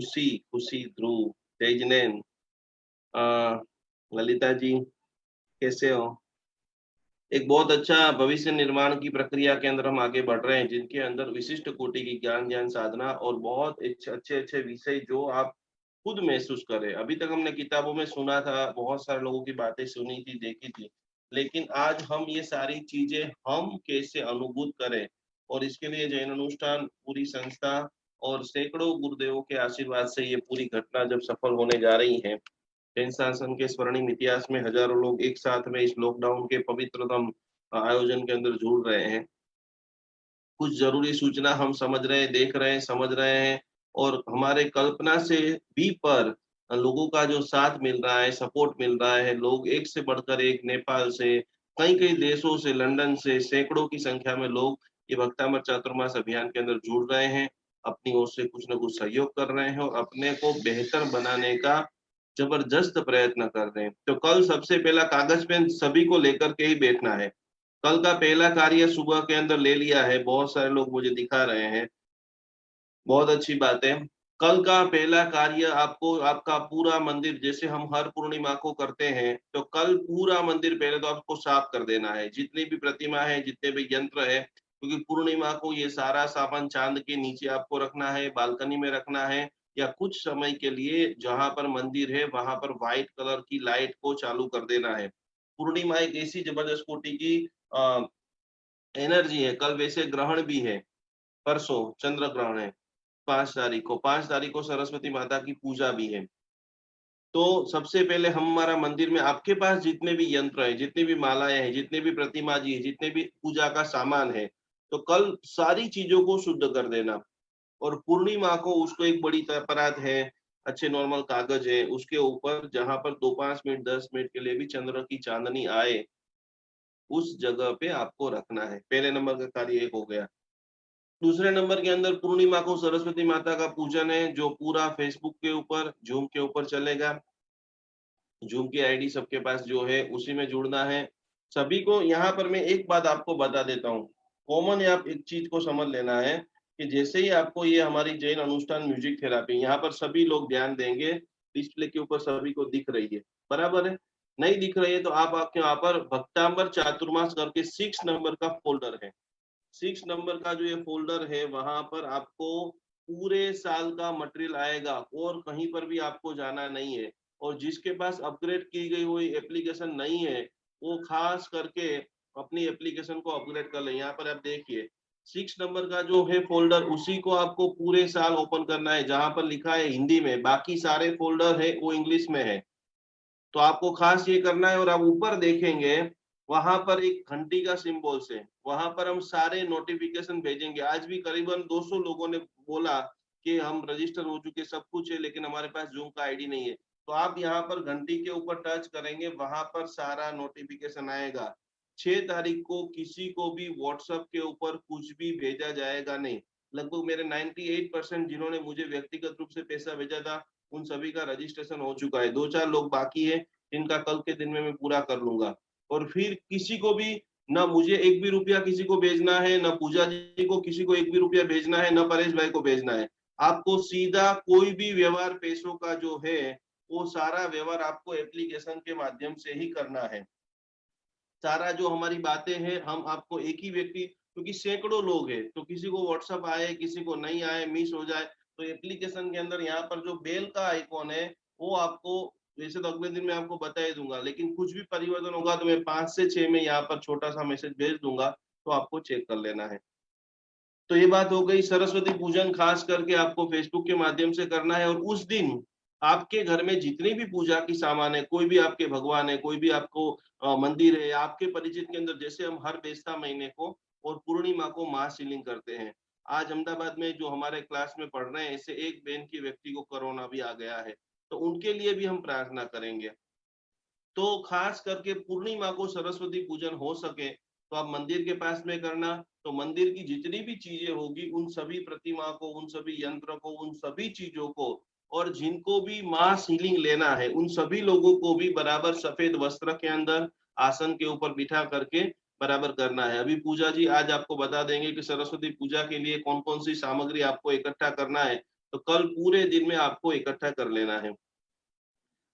खुशी, खुशी, ध्रुव, तेजनैन, अ, ललिता जी कैसे हो? एक बहुत अच्छा भविष्य निर्माण की प्रक्रिया के अंदर हम आगे बढ़ रहे हैं, जिनके अंदर विशिष्ट कोटि की ज्ञान साधना और बहुत अच्छे-अच्छे विषय जो आप खुद महसूस करें। अभी तक हमने किताबों में सुना था, बहुत सारे लोगों की बातें सुनी थी, देखी थी, लेकिन आज हम ये सारी चीज़ें हम कैसे अनुभूत करें और इसके लिए जैन अनुष्ठान, पूरी संस्था और सैकड़ों गुरुदेवों के आशीर्वाद से ये पूरी घटना जब सफल होने जा रही है, जैन शासन के स्वर्णिम इतिहास में हजारों लोग एक साथ में इस लॉकडाउन के पवित्रतम आयोजन के अंदर जुड़ रहे हैं। कुछ ज़रूरी सूचना हम समझ रहे हैं, देख रहे हैं, समझ रहे हैं और हमारे कल्पना से भी पर लोगों का जो साथ मिल रहा है, सपोर्ट मिल रहा है, लोग एक से बढ़कर एक नेपाल से, कई-कई देशों से, लंदन से सैकड़ों की संख्या में लोग ये भक्तामृत चातुर्मास अभियान के अंदर जुड़ रहे हैं, अपनी ओर से कुछ न कुछ सहयोग कर रहे हैं और अपने को बेहतर बनाने का जबरदस्त प्रयत्न कर रहे हैं। तो कल सबसे पहला कागज़ पेन सभी को लेकर के ही बैठना है। कल का पहला कार्य सुबह के अंदर ले लिया है, बहुत सारे लोग मुझे दिखा रहे हैं, बहुत अच्छी बात है। कल का पहला कार्य आपको आपका पूरा मंदिर जैसे हम हर पूर्णिमा को करते हैं, तो कल पूरा मंदिर पहले तो आपको साफ कर देना है। जितनी भी प्रतिमा है, जितने भी यंत्र है, क्योंकि पूर्णिमा को ये सारा सामान चाँद के नीचे आपको रखना है, बालकनी में रखना है या कुछ समय के लिए जहाँ पर मंदिर है, वहाँ पर व्हाइट कलर की लाइट को चालू कर देना है। पूर्णिमा एक ऐसी जबरदस्त कोटि की अ, एनर्जी है, कल वैसे ग्रहण भी है, परसों चंद्र ग्रहण है 5 तारीख को, 5 तारीख को सरस्वती माता की पूजा भी है। तो सबसे पहले हम हमारा मंदिर में आपके पास जितने भी यंत्र हैं, जितनी भी मालाएँ हैं, जितने भी प्रतिमा जी हैं, जितने भी पूजा का सामान है, तो कल सारी चीज़ों को शुद्ध कर देना और पूर्णिमा को उसको एक बड़ी परात है, अच्छे नॉर्मल कागज़ है, उसके ऊपर जहाँ पर 2-5 मिनट, 10 मिनट के लिए भी चंद्र की चाँदनी आए, उस जगह पे आपको रखना है। पहले नंबर का कार्य एक हो गया। दूसरे नंबर के अंदर पूर्णिमा को सरस्वती माता का पूजन है, जो पूरा फ़ेसबुक के ऊपर, ज़ूम के ऊपर चलेगा। ज़ूम की आईडी सबके पास जो है, उसी में जुड़ना है। सभी को यहाँ पर मैं एक बात आपको बता देता हूँ। कॉमन आप एक चीज़ को समझ लेना है कि जैसे ही आपको ये हमारी जैन अनुष्ठान म्यूज़िक थेरेपी, यहाँ पर सभी लोग ध्यान देंगे, डिस्प्ले के ऊपर सभी को दिख रही है, बराबर है? नहीं दिख रही है तो आप आपके वहाँ पर भक्तांबर चातुर्मास करके 6 नंबर का फ़ोल्डर है। 6 नंबर का जो ये फ़ोल्डर है, वहाँ पर आपको पूरे साल का मटेरियल आएगा और कहीं पर भी आपको जाना नहीं है और जिसके पास अपग्रेड की गई हुई एप्लीकेशन नहीं है, वो ख़ास करके अपनी एप्लीकेशन को अपग्रेड कर लें। यहाँ पर आप देखिए, 6 नंबर का जो है फ़ोल्डर, उसी को आपको पूरे साल ओपन करना है, जहाँ पर लिखा है हिंदी में, बाकी सारे फ़ोल्डर है, वो इंग्लिश में है। तो आपको खास ये करना है और आप ऊपर देखेंगे, वहाँ पर एक घंटी का सिम्बॉल्स है, वहाँ पर हम सारे नोटिफ़िकेशन भेजेंगे। आज भी करीबन 200 लोगों ने बोला कि हम रजिस्टर हो चुके, सब कुछ है, लेकिन हमारे पास ज़ूम का आईडी नहीं है। तो आप यहाँ पर घंटी के ऊपर टच करेंगे, वहाँ पर सारा नोटिफ़िकेशन आएगा। 6 तारीख को किसी को भी व्हाट्सएप के ऊपर कुछ भी भेजा जाएगा नहीं। लगभग मेरे 98% जिन्होंने मुझे व्यक्तिगत रूप से पैसा भेजा था, उन सभी का रजिस्ट्रेशन हो चुका है। 2-4 लोग बाकी हैं, जिनका कल के दिन में मैं पूरा कर लूँगा। और फिर किसी को भी ना मुझे 1 भी रुपया किसी को भेजना है, ना पूजा जी को किसी को 1 भी रुपया भेजना है, ना परेश भाई को भेजना है। आपको सीधा कोई भी व्यवहार पैसों का जो है, वो सारा व्यवहार आपको एप्लीकेशन के माध्यम से ही करना है। सारा जो हमारी बातें हैं, हम आपको एक ही व्यक्ति क्योंकि सैकड़ों लोग हैं, तो किसी को व्हाट्सएप आए, किसी को नहीं आए, मिस हो जाए, तो एप्लीकेशन के अंदर यहाँ पर जो बेल का आइकॉन है, वो आपको वैसे तो अगले दिन मैं आपको बता ही दूँगा, लेकिन कुछ भी परिवर्तन होगा तो मैं 5 से 6 में यहाँ पर छोटा-सा मैसेज भेज दूँगा, तो आपको चेक कर लेना है। तो ये बात हो गई सरस्वती पूजन खास करके आपको फेसबुक के माध्यम से करना है और उस दिन आपके घर में जितनी भी पूजा की सामान है, कोई भी आपके भगवान है, कोई भी आपको मंदिर है, आपके परिचित के अंदर जैसे हम हर बेस्ता महीने को और पूर्णिमा को महाशिवलिंग करते हैं। आज अहमदाबाद में जो हमारे क्लास में पढ़ रहे हैं, ऐसे एक बहन की व्यक्ति को कोरोना भी आ गया है, तो उनके लिए भी हम प्रार्थना करेंगे। तो खास करके पूर्णिमा को सरस्वती पूजन हो सके तो आप मंदिर के पास में करना तो मंदिर की जितनी भी चीजें होगी उन सभी प्रतिमा को उन सभी यंत्र को उन सभी चीजों को और जिनको भी मास हीलिंग लेना है उन सभी लोगों को भी बराबर सफेद वस्त्र के अंदर आसन के ऊपर बिठा करके बराबर करना है। अभी पूजा जी आज आपको बता देंगे कि सरस्वती पूजा के लिए कौन कौन सी सामग्री आपको इकट्ठा करना है। तो कल पूरे दिन में आपको इकट्ठा कर लेना है।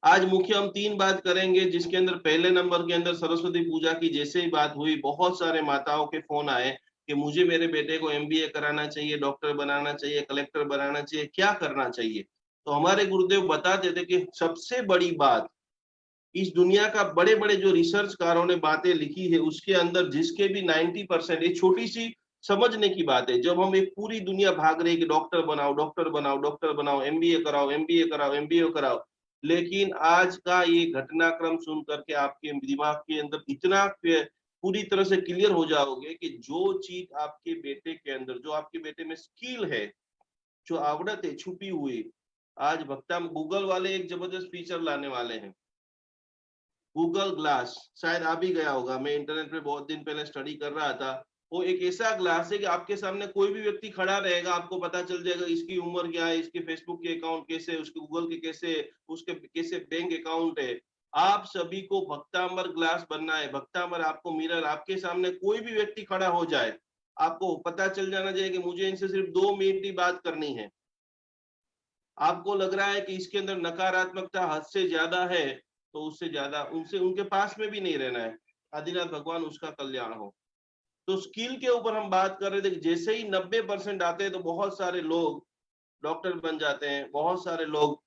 आज मुख्य हम 3 बात करेंगे, जिसके अंदर पहले नंबर के अंदर सरस्वती पूजा की जैसे ही बात हुई, बहुत सारे माताओं के फोन आए कि मुझे मेरे बेटे को एमबीए कराना चाहिए, डॉक्टर बनाना चाहिए, कलेक्टर बनाना चाहिए, क्या करना चाहिए? तो हमारे गुरुदेव बताते थे कि सबसे बड़ी बात, इस दुनिया का बड़े-बड़े जो रिसर्चकारों ने बातें लिखी है, उसके अंदर जिसके भी 90% ये छोटी-सी समझने की बात है। जब हम एक पूरी दुनिया भाग रही है कि डॉक्टर बनाओ, डॉक्टर बनाओ, डॉक्टर बनाओ, एमबीए कराओ, एमबीए कराओ, एमबीए कराओ। लेकिन आज का ये घटनाक्रम सुन करके आपके दिमाग के अंदर इतना पूरी तरह से क्लियर हो जाओगे कि जो चीज़ आपके बेटे के अंदर, जो आपके बेटे में स्किल है, जो आवड़त है छुपी हुई, आज भक्ता गूगल वाले एक जबरदस्त फीचर लाने वाले हैं। गूगल ग्लास, शायद आ भी गया होगा, मैं इंटरनेट पे बहुत दिन पहले स्टडी कर रहा था। वो एक ऐसा ग्लास है कि आपके सामने कोई भी व्यक्ति खड़ा रहेगा, आपको पता चल जाएगा इसकी उम्र क्या है, इसके फेसबुक के अकाउंट कैसे है, उसके गूगल के कैसे, उसके कैसे बैंक अकाउंट है। आप सभी को भक्तांबर ग्लास बनना है, भक्तांबर आपको मिरर, आपके सामने कोई भी व्यक्ति खड़ा हो जाए, आपको पता चल जाना चाहिए कि मुझे इनसे सिर्फ 2 मिनट ही बात करनी है। आपको लग रहा है कि इसके अंदर नकारात्मकता हद से ज्यादा है, तो उससे ज्यादा उनसे उनके पास में भी नहीं रहना है। आदिनाथ भगवान उसका कल्याण हो। तो स्किल के ऊपर हम बात कर रहे थे कि जैसे ही 90% आते हैं तो बहुत सारे लोग डॉक्टर बन जाते हैं, बहुत सारे लोग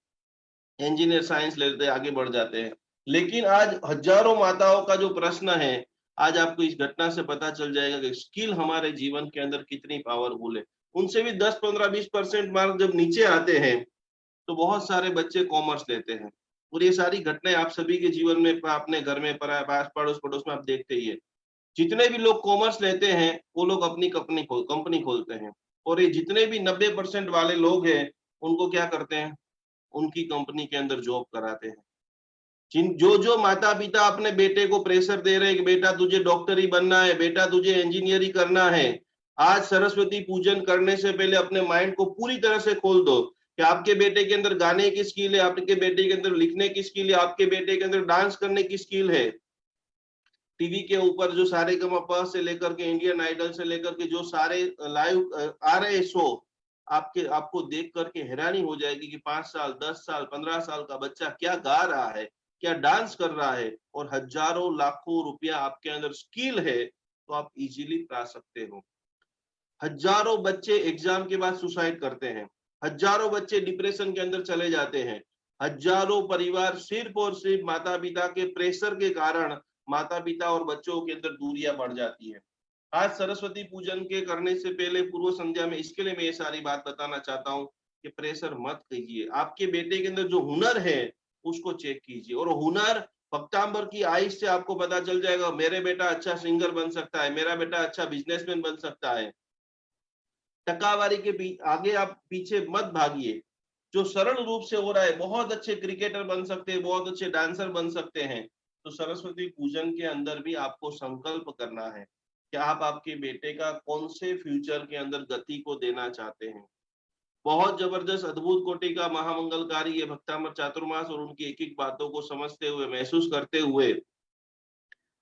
इंजीनियर साइंस लेते आगे बढ़ जाते हैं। लेकिन आज हजारों माताओं का जो प्रश्न है, आज आपको इस घटना से पता चल जाएगा कि स्किल हमारे जीवन के अंदर कितनी पावरफुल है। उनसे भी 10, 15, 20% मार्क जब नीचे आते हैं, तो बहुत सारे बच्चे कॉमर्स लेते हैं। और ये सारी घटनाएं आप सभी के जीवन में, अपने घर में, पास पड़ोस पड़ोस में आप देखते ही है। जितने भी लोग कॉमर्स लेते हैं, वो लोग अपनी कंपनी खोलते हैं। और ये जितने भी 90% वाले लोग हैं, उनको क्या करते हैं, उनकी कंपनी के अंदर जॉब कराते हैं। जिन जो जो माता पिता अपने बेटे को प्रेशर दे रहे हैं कि बेटा तुझे डॉक्टर ही बनना है, बेटा तुझे इंजीनियर ही करना है, आज सरस्वती पूजन करने से पहले अपने माइंड को पूरी तरह से खोल दो कि आपके बेटे के अंदर गाने की स्किल है, आपके बेटे के अंदर लिखने की स्किल है, आपके बेटे के अंदर डांस करने की स्किल है। टीवी के ऊपर जो सारेगामापा से लेकर के इंडियन आइडल से लेकर के जो सारे लाइव आ रहे शो, आपको देख करके हैरानी हो जाएगी कि 5 साल, 10 साल, 15 साल का बच्चा क्या गा रहा है, क्या डांस कर रहा है, और हजारों लाखों रुपया आपके अंदर स्किल है, तो आप इजीली पा सकते हो। हजारों बच्चे एग्जाम के बाद सुसाइड करते हैं, हजारों बच्चे डिप्रेशन के अंदर चले जाते हैं, हजारों परिवार सिर्फ और सिर्फ माता पिता के प्रेशर के कारण, माता पिता और बच्चों के अंदर दूरियां बढ़ जाती है। आज सरस्वती पूजन के करने से पहले पूर्व संध्या में इसके लिए मैं ये सारी बात बताना चाहता हूँ कि प्रेशर मत कीजिए। आपके बेटे के अंदर जो हुनर है, उसको चेक कीजिए। और हुनर भक्तांबर की आइज से आपको पता चल जाएगा, मेरे बेटा अच्छा सिंगर बन सकता है, मेरा बेटा अच्छा बिजनेसमैन बन सकता है। टकावारी के आगे आप पीछे मत भागिए। जो सरल रूप से हो रहा है, बहुत अच्छे क्रिकेटर बन सकते हैं, बहुत अच्छे डांसर बन सकते हैं। तो सरस्वती पूजन के अंदर भी आपको संकल्प करना है कि आप आपके बेटे का कौन से फ्यूचर के अंदर गति को देना चाहते हैं। बहुत जबरदस्त अद्भुत कोटि का महामंगलकारी ये भक्तामर चातुर्मास और उनकी एक एक बातों को समझते हुए, महसूस करते हुए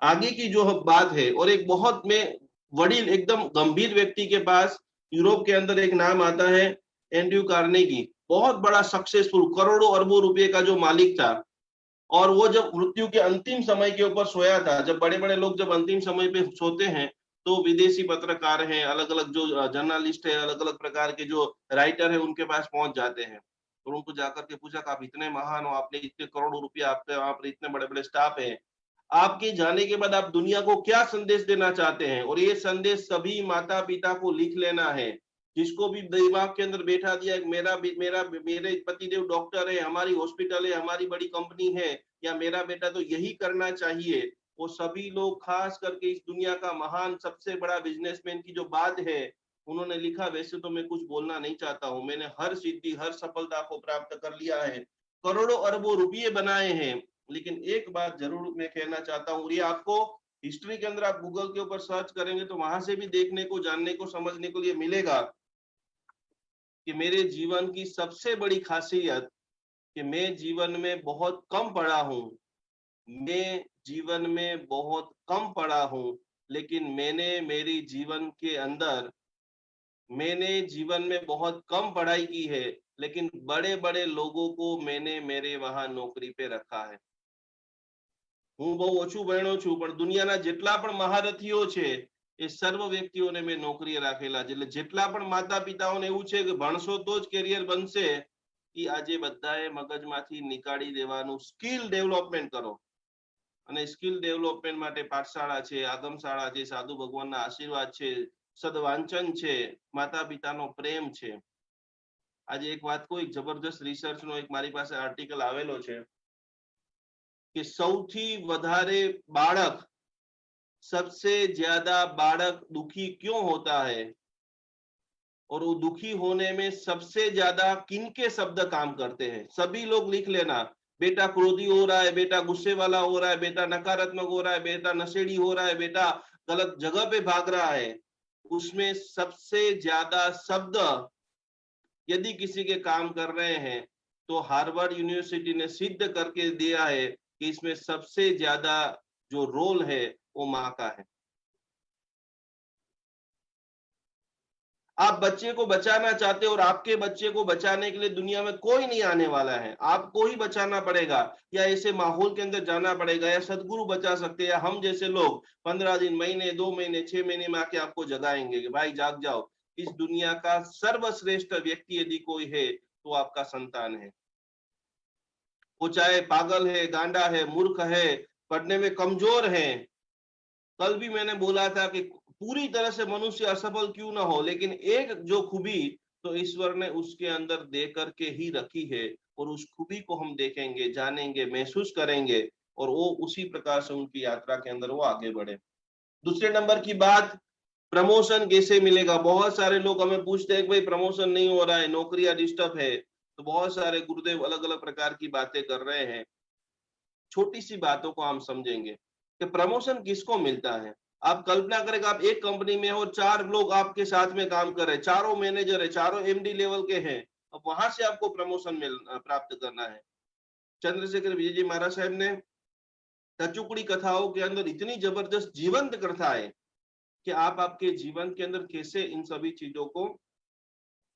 आगे की जो बात है, और एक बहुत में वडील एकदम गंभीर व्यक्ति के पास यूरोप के अंदर एक नाम आता है, एंड्रयू कार्नेगी। बहुत बड़ा सक्सेसफुल, करोड़ों अरबों रुपए का जो मालिक था। और वो जब मृत्यु के अंतिम समय के ऊपर सोया था, जब बड़े बड़े लोग जब अंतिम समय पे सोते हैं, तो विदेशी पत्रकार हैं, अलग अलग जो जर्नलिस्ट है, अलग अलग प्रकार के जो राइटर है, उनके पास पहुंच जाते हैं। और उनको जाकर के पूछा कि आप इतने महान हो, आपने इतने करोड़ों रुपया, आपके वहां पर इतने बड़े बड़े स्टाफ है, आपके जाने के बाद आप दुनिया को क्या संदेश देना चाहते हैं? और ये संदेश सभी माता पिता को लिख लेना है। जिसको भी दिमाग के अंदर बैठा दिया मेरा मेरा मेरे पतिदेव डॉक्टर है, हमारी हॉस्पिटल है, हमारी बड़ी कंपनी है, या मेरा बेटा तो यही करना चाहिए, वो सभी लोग, खास करके इस दुनिया का महान सबसे बड़ा बिजनेसमैन की जो बात है, उन्होंने लिखा, वैसे तो मैं कुछ बोलना नहीं चाहता हूं, मैंने हर सिद्धि, हर सफलता को प्राप्त कर लिया है, करोड़ों अरबों रुपये बनाए हैं, लेकिन एक बात जरूर मैं कहना चाहता हूँ। ये आपको हिस्ट्री के अंदर आप गूगल के ऊपर सर्च करेंगे तो वहां से भी देखने को, जानने को, समझने को लिए मिलेगा कि मेरे जीवन की सबसे बड़ी खासियत कि मैं जीवन में बहुत कम पढ़ा हूँ। मैं जीवन में बहुत कम पढ़ा हूँ, लेकिन मैंने जीवन में बहुत कम पढ़ाई की है, लेकिन बड़े बड़े लोगों को मैंने मेरे वहां नौकरी पे रखा है। હું બહુ ઓછું ભણ્યો છું, પણ દુનિયાના જેટલા પણ મહારથીઓ છે એ સર્વ વ્યક્તિઓને મેં નોકરીએ રાખેલા છે. એટલે જેટલા પણ માતા પિતાઓને એવું છે કે ભણશો તો જ કેરિયર બનશે, એ આજે બધાએ મગજમાંથી નીકાળી દેવાનું. સ્કિલ ડેવલપમેન્ટ કરો, અને સ્કિલ ડેવલપમેન્ટ માટે પાઠશાળા છે, આગમશાળા છે, સાધુ ભગવાનના આશીર્વાદ છે, સદવાંચન છે, માતા પિતાનો પ્રેમ છે. આજે એક વાત કહું, એક જબરદસ્ત રિસર્ચનો એક મારી પાસે આર્ટિકલ આવેલો છે कि सौथी वधारे बालक, सबसे ज्यादा बालक दुखी क्यों होता है, और वो दुखी होने में सबसे ज्यादा किनके शब्द काम करते हैं. सभी लोग लिख लेना. बेटा क्रोधी हो रहा है, बेटा गुस्से वाला हो रहा है, बेटा नकारात्मक हो रहा है, बेटा नशेड़ी हो रहा है, बेटा गलत जगह पे भाग रहा है. उसमें सबसे ज्यादा शब्द यदि किसी के काम कर रहे हैं तो हार्वर्ड यूनिवर्सिटी ने सिद्ध करके दिया है कि इसमें सबसे ज्यादा जो रोल है वो माँ का है. आप बच्चे को बचाना चाहते हो और आपके बच्चे को बचाने के लिए दुनिया में कोई नहीं आने वाला है, आपको ही बचाना पड़ेगा, या ऐसे माहौल के अंदर जाना पड़ेगा, या सदगुरु बचा सकते हैं, या हम जैसे लोग 15 दिन, महीने, 2 महीने, 6 महीने में आके आपको जगाएंगे कि भाई जाग जाओ. इस दुनिया का सर्वश्रेष्ठ व्यक्ति यदि कोई है तो आपका संतान है. वो चाहे पागल है, गांडा है, मूर्ख है, पढ़ने में कमजोर है. कल भी मैंने बोला था कि पूरी तरह से मनुष्य असफल क्यों ना हो, लेकिन एक जो खूबी तो ईश्वर ने उसके अंदर दे करके ही रखी है, और उस खूबी को हम देखेंगे, जानेंगे, महसूस करेंगे, और वो उसी प्रकार से उनकी यात्रा के अंदर वो आगे बढ़े. दूसरे नंबर की बात, प्रमोशन कैसे मिलेगा. बहुत सारे लोग हमें पूछते हैं कि भाई प्रमोशन नहीं हो रहा है, नौकरियां डिस्टर्ब है. तो बहुत सारे गुरुदेव अलग अलग प्रकार की बातें कर रहे हैं. छोटी सी बातों को हम समझेंगे कि प्रमोशन किसको मिलता है. आप कल्पना करें कि आप एक कंपनी में हो, 4 लोग आपके साथ में काम कर रहे हैं, चारों मैनेजर है, चारों एमडी लेवल के हैं, अब वहां से आपको प्रमोशन प्राप्त करना है. चंद्रशेखर विजय जी महाराज साहब ने टचुकड़ी कथाओं के अंदर इतनी जबरदस्त जीवंत कथा है कि आप आपके जीवन के अंदर कैसे इन सभी चीजों को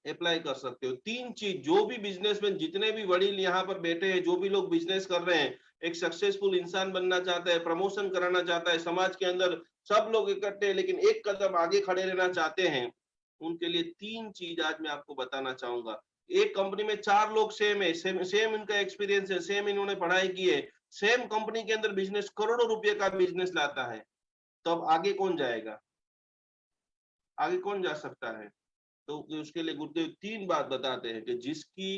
अप्लाई कर सकते हो. 3 चीज, जो भी बिजनेसमैन, जितने भी वडील यहाँ पर बैठे हैं, जो भी लोग बिजनेस कर रहे हैं, एक सक्सेसफुल इंसान बनना चाहता है, प्रमोशन कराना चाहता है, समाज के अंदर सब लोग इकट्ठे हैं लेकिन एक कदम आगे खड़े रहना चाहते हैं, उनके लिए 3 चीज आज मैं आपको बताना चाहूंगा. एक कंपनी में 4 लोग सेम है, सेम इनका एक्सपीरियंस है, सेम इन्होंने पढ़ाई की है, सेम कंपनी के अंदर बिजनेस, करोड़ों रुपए का बिजनेस लाता है, तो अब आगे कौन जाएगा, आगे कौन जा सकता है. तो उसके लिए गुरुदेव 3 बात बताते हैं कि जिसकी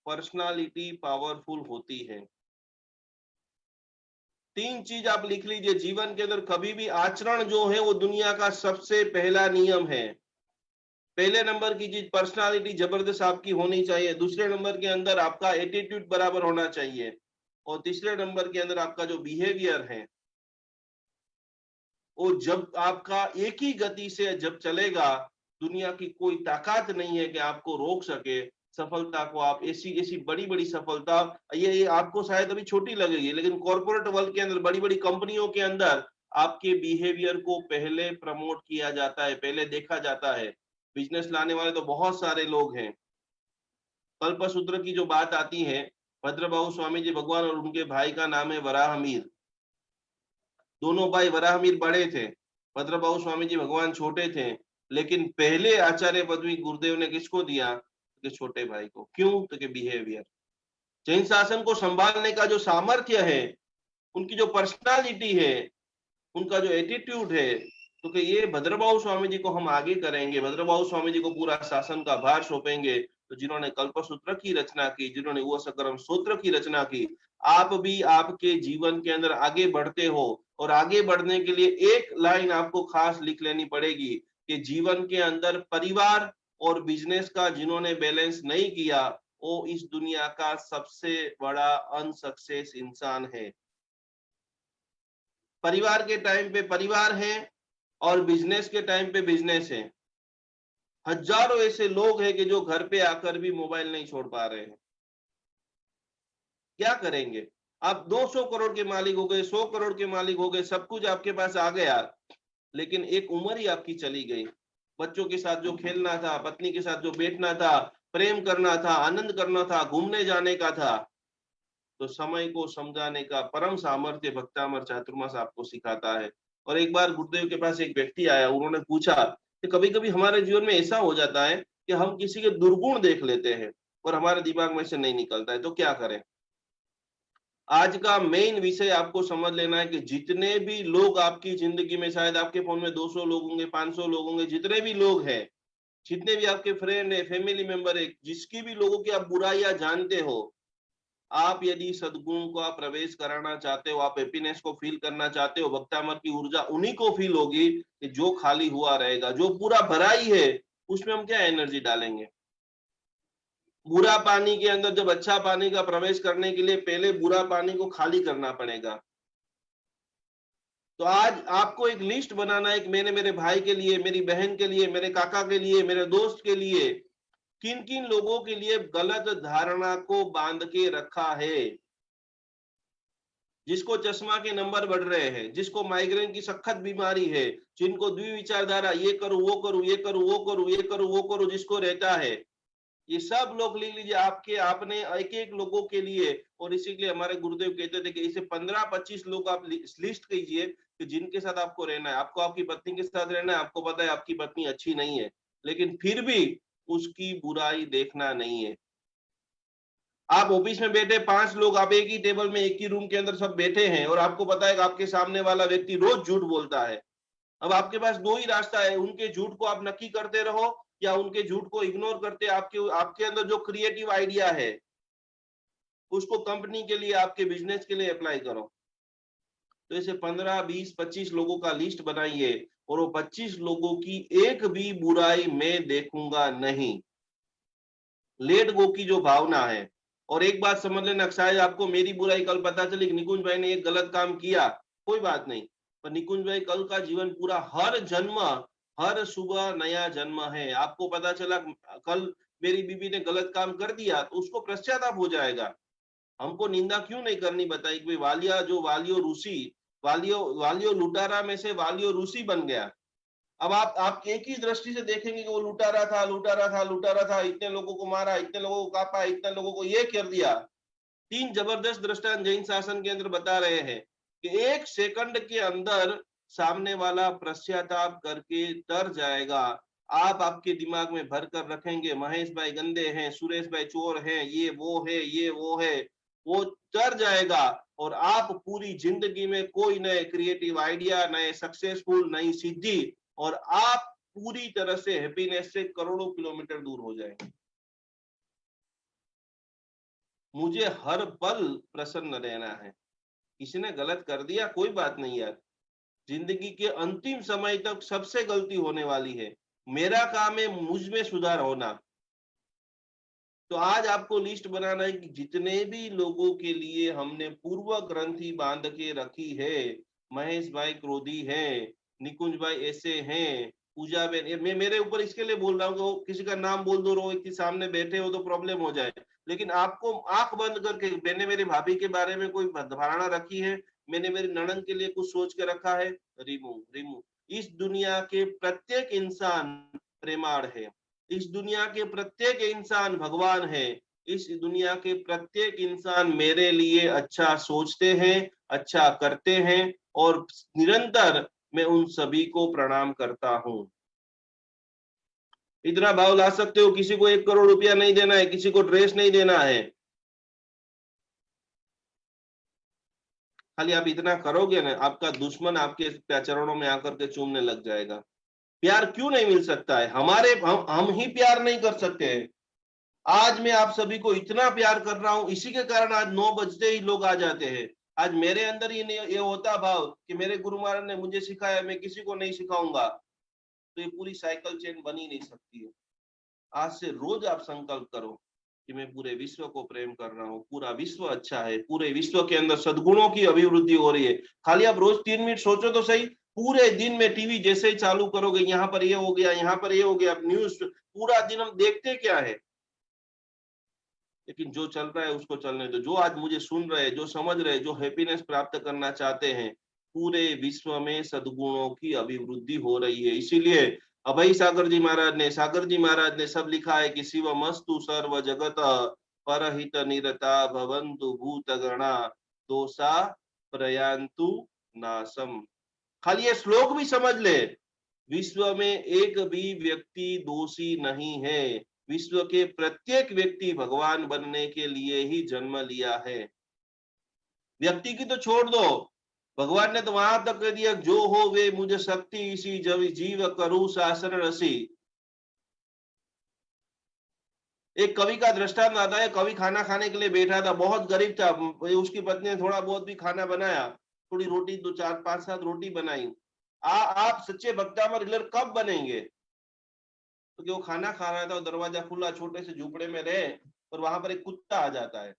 पर्सनालिटी पावरफुल होती है. 3 चीज आप लिख लीजिए जीवन के अंदर. कभी भी आचरण जो है वो दुनिया का सबसे पहला नियम है. पहले नंबर की चीज पर्सनालिटी जबरदस्त आपकी होनी चाहिए. दूसरे नंबर के अंदर आपका एटीट्यूड बराबर होना चाहिए, और तीसरे नंबर के अंदर आपका जो बिहेवियर है वो जब आपका एक ही गति से जब चलेगा, दुनिया की कोई ताकत नहीं है कि आपको रोक सके. सफलता को आप ऐसी ऐसी बड़ी बड़ी सफलता, ये आपको शायद अभी छोटी लगेगी, लेकिन कॉर्पोरेट वर्ल्ड के अंदर, बड़ी बड़ी कंपनियों के अंदर आपके बिहेवियर को पहले प्रमोट किया जाता है, पहले देखा जाता है. बिजनेस लाने वाले तो बहुत सारे लोग हैं. कल्पसूत्र की जो बात आती है, भद्रबाहु स्वामी जी भगवान और उनके भाई का नाम है वराहमीर. दोनों भाई वराहमीर बड़े थे, भद्रबाहु स्वामी जी भगवान छोटे थे, लेकिन पहले आचार्य पदवी गुरुदेव ने किसको दिया, कि छोटे भाई को. क्यों, तो कि बिहेवियर. जैन शासन को संभालने का जो सामर्थ्य है, उनकी जो पर्सनालिटी है, उनका जो एटीट्यूड है, तो कि ये भद्रबाहु स्वामी जी को हम आगे करेंगे, भद्रबाहु स्वामी जी को पूरा शासन का भार सौंपेंगे. तो जिन्होंने कल्पसूत्र की रचना की, जिन्होंने वो सकरम सूत्र की रचना की, आप भी आपके जीवन के अंदर आगे बढ़ते हो, और आगे बढ़ने के लिए एक लाइन आपको खास लिख लेनी पड़ेगी कि जीवन के अंदर परिवार और बिजनेस का जिन्होंने बैलेंस नहीं किया, वो इस दुनिया का सबसे बड़ा अनसक्सेस इंसान है. परिवार के टाइम पे परिवार है और बिजनेस के टाइम पे बिजनेस है. हजारों ऐसे लोग हैं कि जो घर पे आकर भी मोबाइल नहीं छोड़ पा रहे हैं. क्या करेंगे. आप 200 करोड़ के मालिक हो गए, 100 करोड़ के मालिक हो गए, सब कुछ आपके पास आ गया, लेकिन एक उम्र ही आपकी चली गई. बच्चों के साथ जो खेलना था, पत्नी के साथ जो बैठना था, प्रेम करना था, आनंद करना था, घूमने जाने का था, तो समय को समझाने का परम सामर्थ्य भक्तामर चातुर्मास आपको सिखाता है। और एक बार गुरुदेव के पास एक व्यक्ति आया, उन्होंने पूछा कि कभी कभी हमारे जीवन में ऐसा हो जाता है कि हम किसी के दुर्गुण देख लेते हैं और हमारे दिमाग में से नहीं निकलता है, तो क्या करें। आज का मेन विषय आपको समझ लेना है कि जितने भी लोग आपकी जिंदगी में, शायद आपके फोन में 200 लोग होंगे, 500 लोग होंगे, जितने भी लोग हैं, जितने भी आपके फ्रेंड है, फैमिली मेंबर है, जिसकी भी लोगों की आप बुराइयां जानते हो, आप यदि सद्गुण को आप प्रवेश कराना चाहते हो, आप हैप्पीनेस को फील करना चाहते हो, भक्तामर की ऊर्जा उन्हीं को फील होगी कि जो खाली हुआ रहेगा। जो पूरा भरा ही है उसमें हम क्या एनर्जी डालेंगे। बुरा पानी के अंदर जब अच्छा पानी का प्रवेश करने के लिए पहले बुरा पानी को खाली करना पड़ेगा। तो आज आपको एक लिस्ट बनाना है कि मैंने मेरे भाई के लिए, मेरी बहन के लिए, मेरे काका के लिए, मेरे दोस्त के लिए, किन किन लोगों के लिए गलत धारणा को बांध के रखा है। जिसको चश्मा के नंबर बढ़ रहे हैं, जिसको माइग्रेन की सख्त बीमारी है, जिनको द्विविचारधारा, ये करूं वो करूं, ये करूं वो करूं, ये करूं वो करूं, जिसको रहता है, ये सब लोग लिख लीजिए आपके, आपने एक एक लोगों के लिए। और इसी के लिए हमारे गुरुदेव कहते थे कि इसे 15-25 लोग आप लिस्ट कीजिए कि जिनके साथ आपको रहना है। आपको आपकी पत्नी के साथ रहना है, आपको पता है आपकी पत्नी अच्छी नहीं है, लेकिन फिर भी उसकी बुराई देखना नहीं है। आप ऑफिस में बैठे 5 लोग, आप एक ही टेबल में, एक ही रूम के अंदर सब बैठे हैं, और आपको पता है कि आपके सामने वाला व्यक्ति रोज झूठ बोलता है। अब आपके पास दो ही रास्ता है, उनके झूठ को आप नक्की करते रहो या उनके झूठ को इग्नोर करते आपके आपके अंदर जो क्रिएटिव आइडिया है उसको कंपनी के लिए, आपके बिजनेस के लिए अप्लाई करो। तो ऐसे 15, 20, 25 लोगों का लिस्ट बनाइए, और वो 25 लोगों की एक भी बुराई मैं देखूंगा नहीं। लेट गो की जो भावना है। और एक बात समझ लेना, शायद आपको मेरी बुराई कल पता चली कि निकुंज भाई ने एक गलत काम किया, कोई बात नहीं, पर निकुंज भाई कल का जीवन पूरा, हर जन्म, हर सुबह नया जन्म है। आपको पता चला कल मेरी बीबी ने गलत काम कर दिया, तो उसको पश्चाताप हो जाएगा। हमको निंदा क्यों नहीं करनी बताई कि वालिया, जो वालियो रूसी, वालियो वालियो लुटारा में से वालियो रूसी बन गया। अब आप एक ही दृष्टि से देखेंगे कि वो लुटारा था, लुटारा था, लुटारा था, इतने लोगों को मारा, इतने लोगों को कापा, इतने लोगों को ये कर दिया। 3 जबरदस्त दृष्टांत जैन शासन के अंदर बता रहे हैं कि 1 सेकंड के अंदर सामने वाला पश्चाताप करके तर जाएगा। आप आपके दिमाग में भर कर रखेंगे महेश भाई गंदे हैं, सुरेश भाई चोर हैं, ये वो है, ये वो है, वो तर जाएगा। और आप पूरी जिंदगी में कोई नए क्रिएटिव आइडिया, नए सक्सेसफुल, नई सिद्धि, और आप पूरी तरह से हैप्पीनेस से करोड़ों किलोमीटर दूर हो जाएंगे। मुझे हर पल प्रसन्न रहना है। किसी ने गलत कर दिया, कोई बात नहीं यार, जिंदगी के अंतिम समय तक सबसे गलती होने वाली है। मेरा काम है मुझ में सुधार होना। तो आज आपको लिस्ट बनाना है कि जितने भी लोगों के लिए हमने पूर्व ग्रंथि बांध के रखी है, महेश भाई क्रोधी हैं, निकुंज भाई ऐसे हैं, पूजा बेन, मैं मेरे ऊपर इसके लिए बोल रहा हूँ कि वो किसी का नाम बोल दो, रो के सामने बैठे हो तो प्रॉब्लम हो जाए, लेकिन आपको आंख बंद करके, मैंने मेरी भाभी के बारे में कोई धारणा रखी है, मैंने मेरी ननद के लिए कुछ सोच के रखा है, रिमूव रिमूव। इस दुनिया के प्रत्येक इंसान प्रेमाड़ है, इस दुनिया के प्रत्येक इंसान भगवान है, इस दुनिया के प्रत्येक इंसान मेरे लिए अच्छा सोचते हैं, अच्छा करते हैं, और निरंतर मैं उन सभी को प्रणाम करता हूं। इतना भाव ला सकते हो, किसी को 1 करोड़ रुपया नहीं देना है, किसी को ड्रेस नहीं देना है, खाली आप इतना करोगे ना, आपका दुश्मन आपके चरणों में आकर के चूमने लग जाएगा। प्यार क्यों नहीं मिल सकता है, हम ही प्यार नहीं कर सकते हैं। आज मैं आप सभी को इतना प्यार कर रहा हूं, इसी के कारण आज 9 बजते ही लोग आ जाते हैं। आज मेरे अंदर ये होता भाव कि मेरे गुरु महाराज ने मुझे सिखाया, मैं किसी को नहीं सिखाऊंगा, तो ये पूरी साइकिल चेन बनी नहीं सकती है। आज से रोज आप संकल्प करो कि मैं पूरे विश्व को प्रेम कर रहा हूँ, पूरा विश्व अच्छा है, पूरे विश्व के अंदर सद्गुणों की अभिवृद्धि हो रही है। खाली आप रोज 3 मिनट सोचो तो सही, पूरे दिन में टीवी जैसे ही चालू करोगे, यहाँ पर ये हो गया, यहाँ पर ये हो गया, न्यूज पूरा दिन हम देखते क्या है, लेकिन जो चल रहा है उसको चलने दो। जो आज मुझे सुन रहे हैं, जो समझ रहे हैं, जो हैप्पीनेस प्राप्त करना चाहते हैं, पूरे विश्व में सद्गुणों की अभिवृद्धि हो रही है। इसीलिए अभय सागर जी महाराज ने सब लिखा है कि शिवमस्तु सर्व जगत परहित निरता भवन्तु भूत गणा दोषा प्रयान्तु नासम। खाली ये श्लोक भी समझ ले, विश्व में एक भी व्यक्ति दोषी नहीं है। विश्व के प्रत्येक व्यक्ति भगवान बनने के लिए ही जन्म लिया है। व्यक्ति की तो छोड़ दो, भगवान ने तो वहां तक कह दिया, जो हो वे मुझे शक्ति इसी जीव करूं शासन रसी। एक कवि का दृष्टांत आता है, कवि खाना खाने के लिए बैठा था, बहुत गरीब था, उसकी पत्नी ने थोड़ा बहुत भी खाना बनाया, थोड़ी रोटी, 2 4 5 7 रोटी बनाई। आप सच्चे भक्तामर हिलर कब बनेंगे? तो वो खाना खा रहा था, दरवाजा खुला, छोटे से झूपड़े में रहे, और वहां पर एक कुत्ता आ जाता है।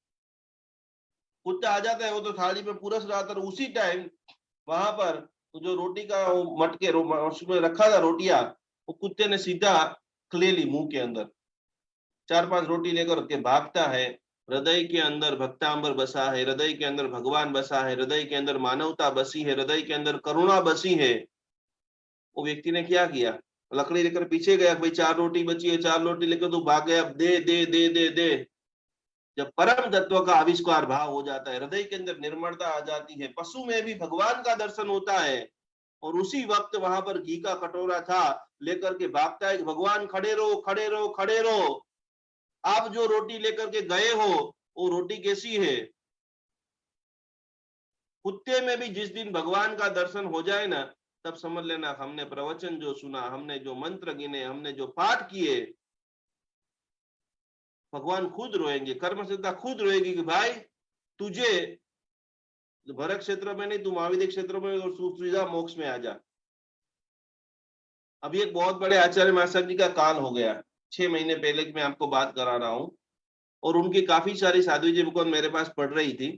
वो तो थाली में पुरस रहा था, उसी टाइम वहां पर तो जो रोटी का मटके उसमें रखा था रोटियां, वो कुत्ते ने सीधा ले ली मुंह के अंदर। 4 5 रोटी लेकर के भागता है। हृदय के अंदर भक्तांबर बसा है, हृदय के अंदर भगवान बसा है, हृदय के अंदर मानवता बसी है, हृदय के अंदर करुणा बसी है। वो व्यक्ति ने क्या किया? लकड़ी लेकर पीछे गया, भाई 4 रोटी बची है, 4 रोटी लेकर तू भाग गया, दे दे दे दे दे। जब परम तत्व का आविष्कार भाव हो जाता है, हृदय के अंदर निर्मलता आ जाती है, पशु में भी भगवान का दर्शन होता है। और उसी वक्त वहां पर घी का कटोरा था, लेकर के भागता है, भगवान खड़े रहो खड़े रहो खड़े रहो, आप जो रोटी लेकर के गए हो वो रोटी कैसी है? कुत्ते में भी जिस दिन भगवान का दर्शन हो जाए ना, तब समझ लेना हमने प्रवचन जो सुना, हमने जो मंत्र गिने, हमने जो पाठ किए, भगवान खुद रोएंगे, कर्म सिद्धा खुद रोएगी कि भाई तुझे भरत क्षेत्र में नहीं, तू महाविद्य क्षेत्र में और सीधा मोक्ष में आ जा। अभी एक बहुत बड़े आचार्य महाशय जी का काल हो गया, 6 महीने पहले की मैं आपको बात करा रहा हूँ, और उनकी काफी सारी साधु जी बुक मेरे पास पढ़ रही थी।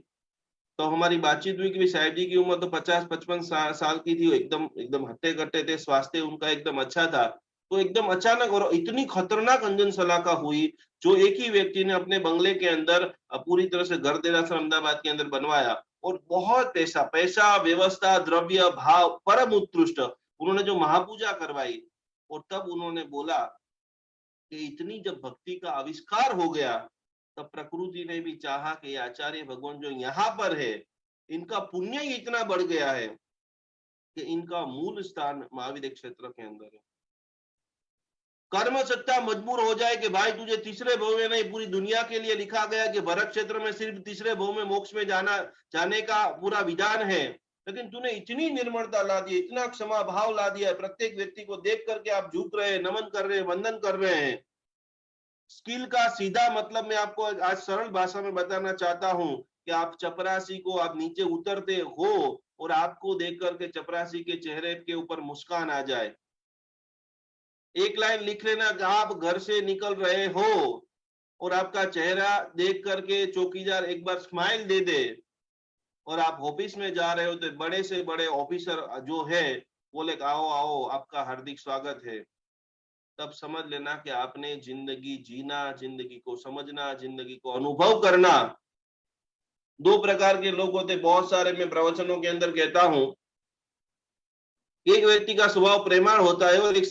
तो हमारी बातचीत हुई कि साहिब जी की उम्र तो 50-55 साल की थी, एकदम एकदम हट्टे कट्टे थे, स्वास्थ्य उनका एकदम अच्छा था। तो एकदम अचानक और इतनी खतरनाक अंजन सलाका हुई, जो एक ही व्यक्ति ने अपने बंगले के अंदर पूरी तरह से घर देरासर अहमदाबाद के अंदर बनवाया, और बहुत पैसा पैसा व्यवस्था द्रव्य भाव परम उत्कृष्ट, उन्होंने जो महापूजा करवाई। और तब उन्होंने बोला कि इतनी जब भक्ति का आविष्कार हो गया, तब प्रकृति ने भी चाहा कि आचार्य भगवान जो यहाँ पर है, इनका पुण्य ही इतना बढ़ गया है कि इनका मूल स्थान महाविद्य क्षेत्र के अंदर है। कर्म सत्ता मजबूर हो जाए कि भाई तुझे तीसरे भव में नहीं, पूरी दुनिया के लिए लिखा गया कि भरत क्षेत्र में सिर्फ तीसरे भव में मोक्ष में जाने का पूरा विधान है, लेकिन तूने इतनी निर्मलता ला दी, इतना क्षमा भाव ला दिया है, प्रत्येक व्यक्ति को देख करके आप झुक रहे हैं, नमन कर रहे हैं, वंदन कर रहे हैं। स्किल का सीधा मतलब मैं आपको आज सरल भाषा में बताना चाहता हूं कि आप चपरासी को आप नीचे उतरते हो और आपको देख करके चपरासी के चेहरे के ऊपर मुस्कान आ जाए। एक लाइन लिख लेना कि आप घर से निकल रहे हो और आपका चेहरा देख करके चौकीदार एक बार स्माइल दे दे, और आप ऑफिस में जा रहे हो तो बड़े से बड़े ऑफिसर जो है बोले आओ आओ आपका हार्दिक स्वागत है, तब समझ लेना कि आपने जिंदगी जीना, जिंदगी को समझना, जिंदगी को अनुभव करना। 2 प्रकार के लोग होते, बहुत सारे मैं प्रवचनों के अंदर कहता हूं। एक व्यक्ति का स्वभाव प्रेमाळ होता है और एक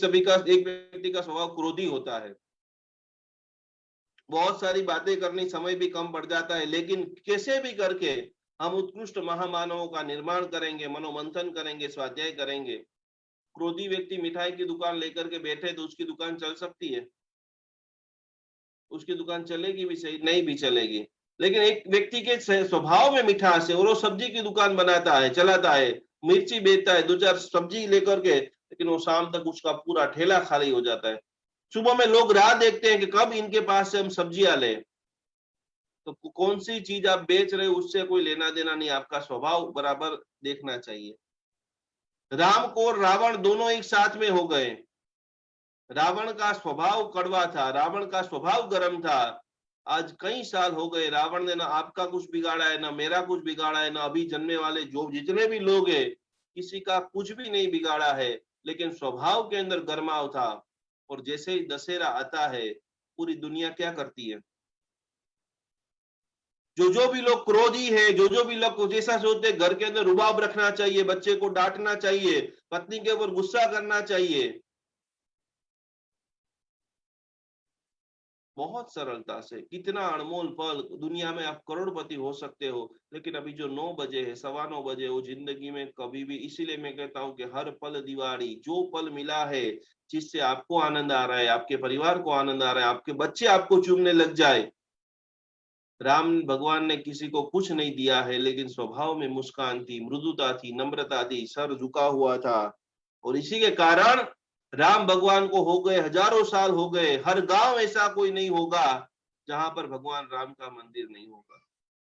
व्यक्ति का स्वभाव क्रोधी होता है। बहुत सारी बातें करनी, समय भी कम पड़ जाता है, लेकिन कैसे भी करके हम उत्कृष्ट महामानवों का निर्माण करेंगे, मनोमंथन करेंगे, स्वाध्याय करेंगे। क्रोधी व्यक्ति मिठाई की दुकान लेकर के बैठे तो उसकी दुकान चल सकती है? उसकी दुकान चलेगी भी सही, नहीं भी चलेगी। लेकिन एक व्यक्ति के स्वभाव में मिठास है और वो सब्जी की दुकान बनाता है, चलाता है, मिर्ची बेचता है, 2 4 सब्जी लेकर के, लेकिन वो शाम तक उसका पूरा ठेला खाली हो जाता है। सुबह में लोग राह देखते हैं कि कब इनके पास से हम सब्जियां लें। तो कौन सी चीज आप बेच रहे हो उससे कोई लेना देना नहीं, आपका स्वभाव बराबर देखना चाहिए। राम को रावण दोनों एक साथ में हो गए। रावण का स्वभाव कड़वा था, रावण का स्वभाव गर्म था। आज कई साल हो गए, रावण ने ना आपका कुछ बिगाड़ा है, ना मेरा कुछ बिगाड़ा है, ना अभी जन्मे वाले जो जितने भी लोग हैं किसी का कुछ भी नहीं बिगाड़ा है, लेकिन स्वभाव के अंदर गर्माव था। और जैसे ही दशहरा आता है, पूरी दुनिया क्या करती है? जो भी लोग क्रोधी है, जो भी लोग जैसा सोचते हैं, घर के अंदर रुबाब रखना चाहिए, बच्चे को डांटना चाहिए, पत्नी के ऊपर गुस्सा करना चाहिए, बहुत सरलता से। कितना अनमोल पल, दुनिया में आप करोड़पति हो सकते हो, लेकिन अभी जो 9 बजे है, 9:15 बजे, वो जिंदगी में कभी भी, इसीलिए मैं कहता हूँ कि हर पल दिवाली, जो पल मिला है जिससे आपको आनंद आ रहा है, आपके परिवार को आनंद आ रहा है, आपके बच्चे आपको चूमने लग जाए। राम भगवान ने किसी को कुछ नहीं दिया है, लेकिन स्वभाव में मुस्कान थी, मृदुता थी, नम्रता थी, सर झुका हुआ था। और इसी के कारण राम भगवान को हो गए हजारों साल हो गए, हर गांव ऐसा कोई नहीं होगा जहां पर भगवान राम का मंदिर नहीं होगा।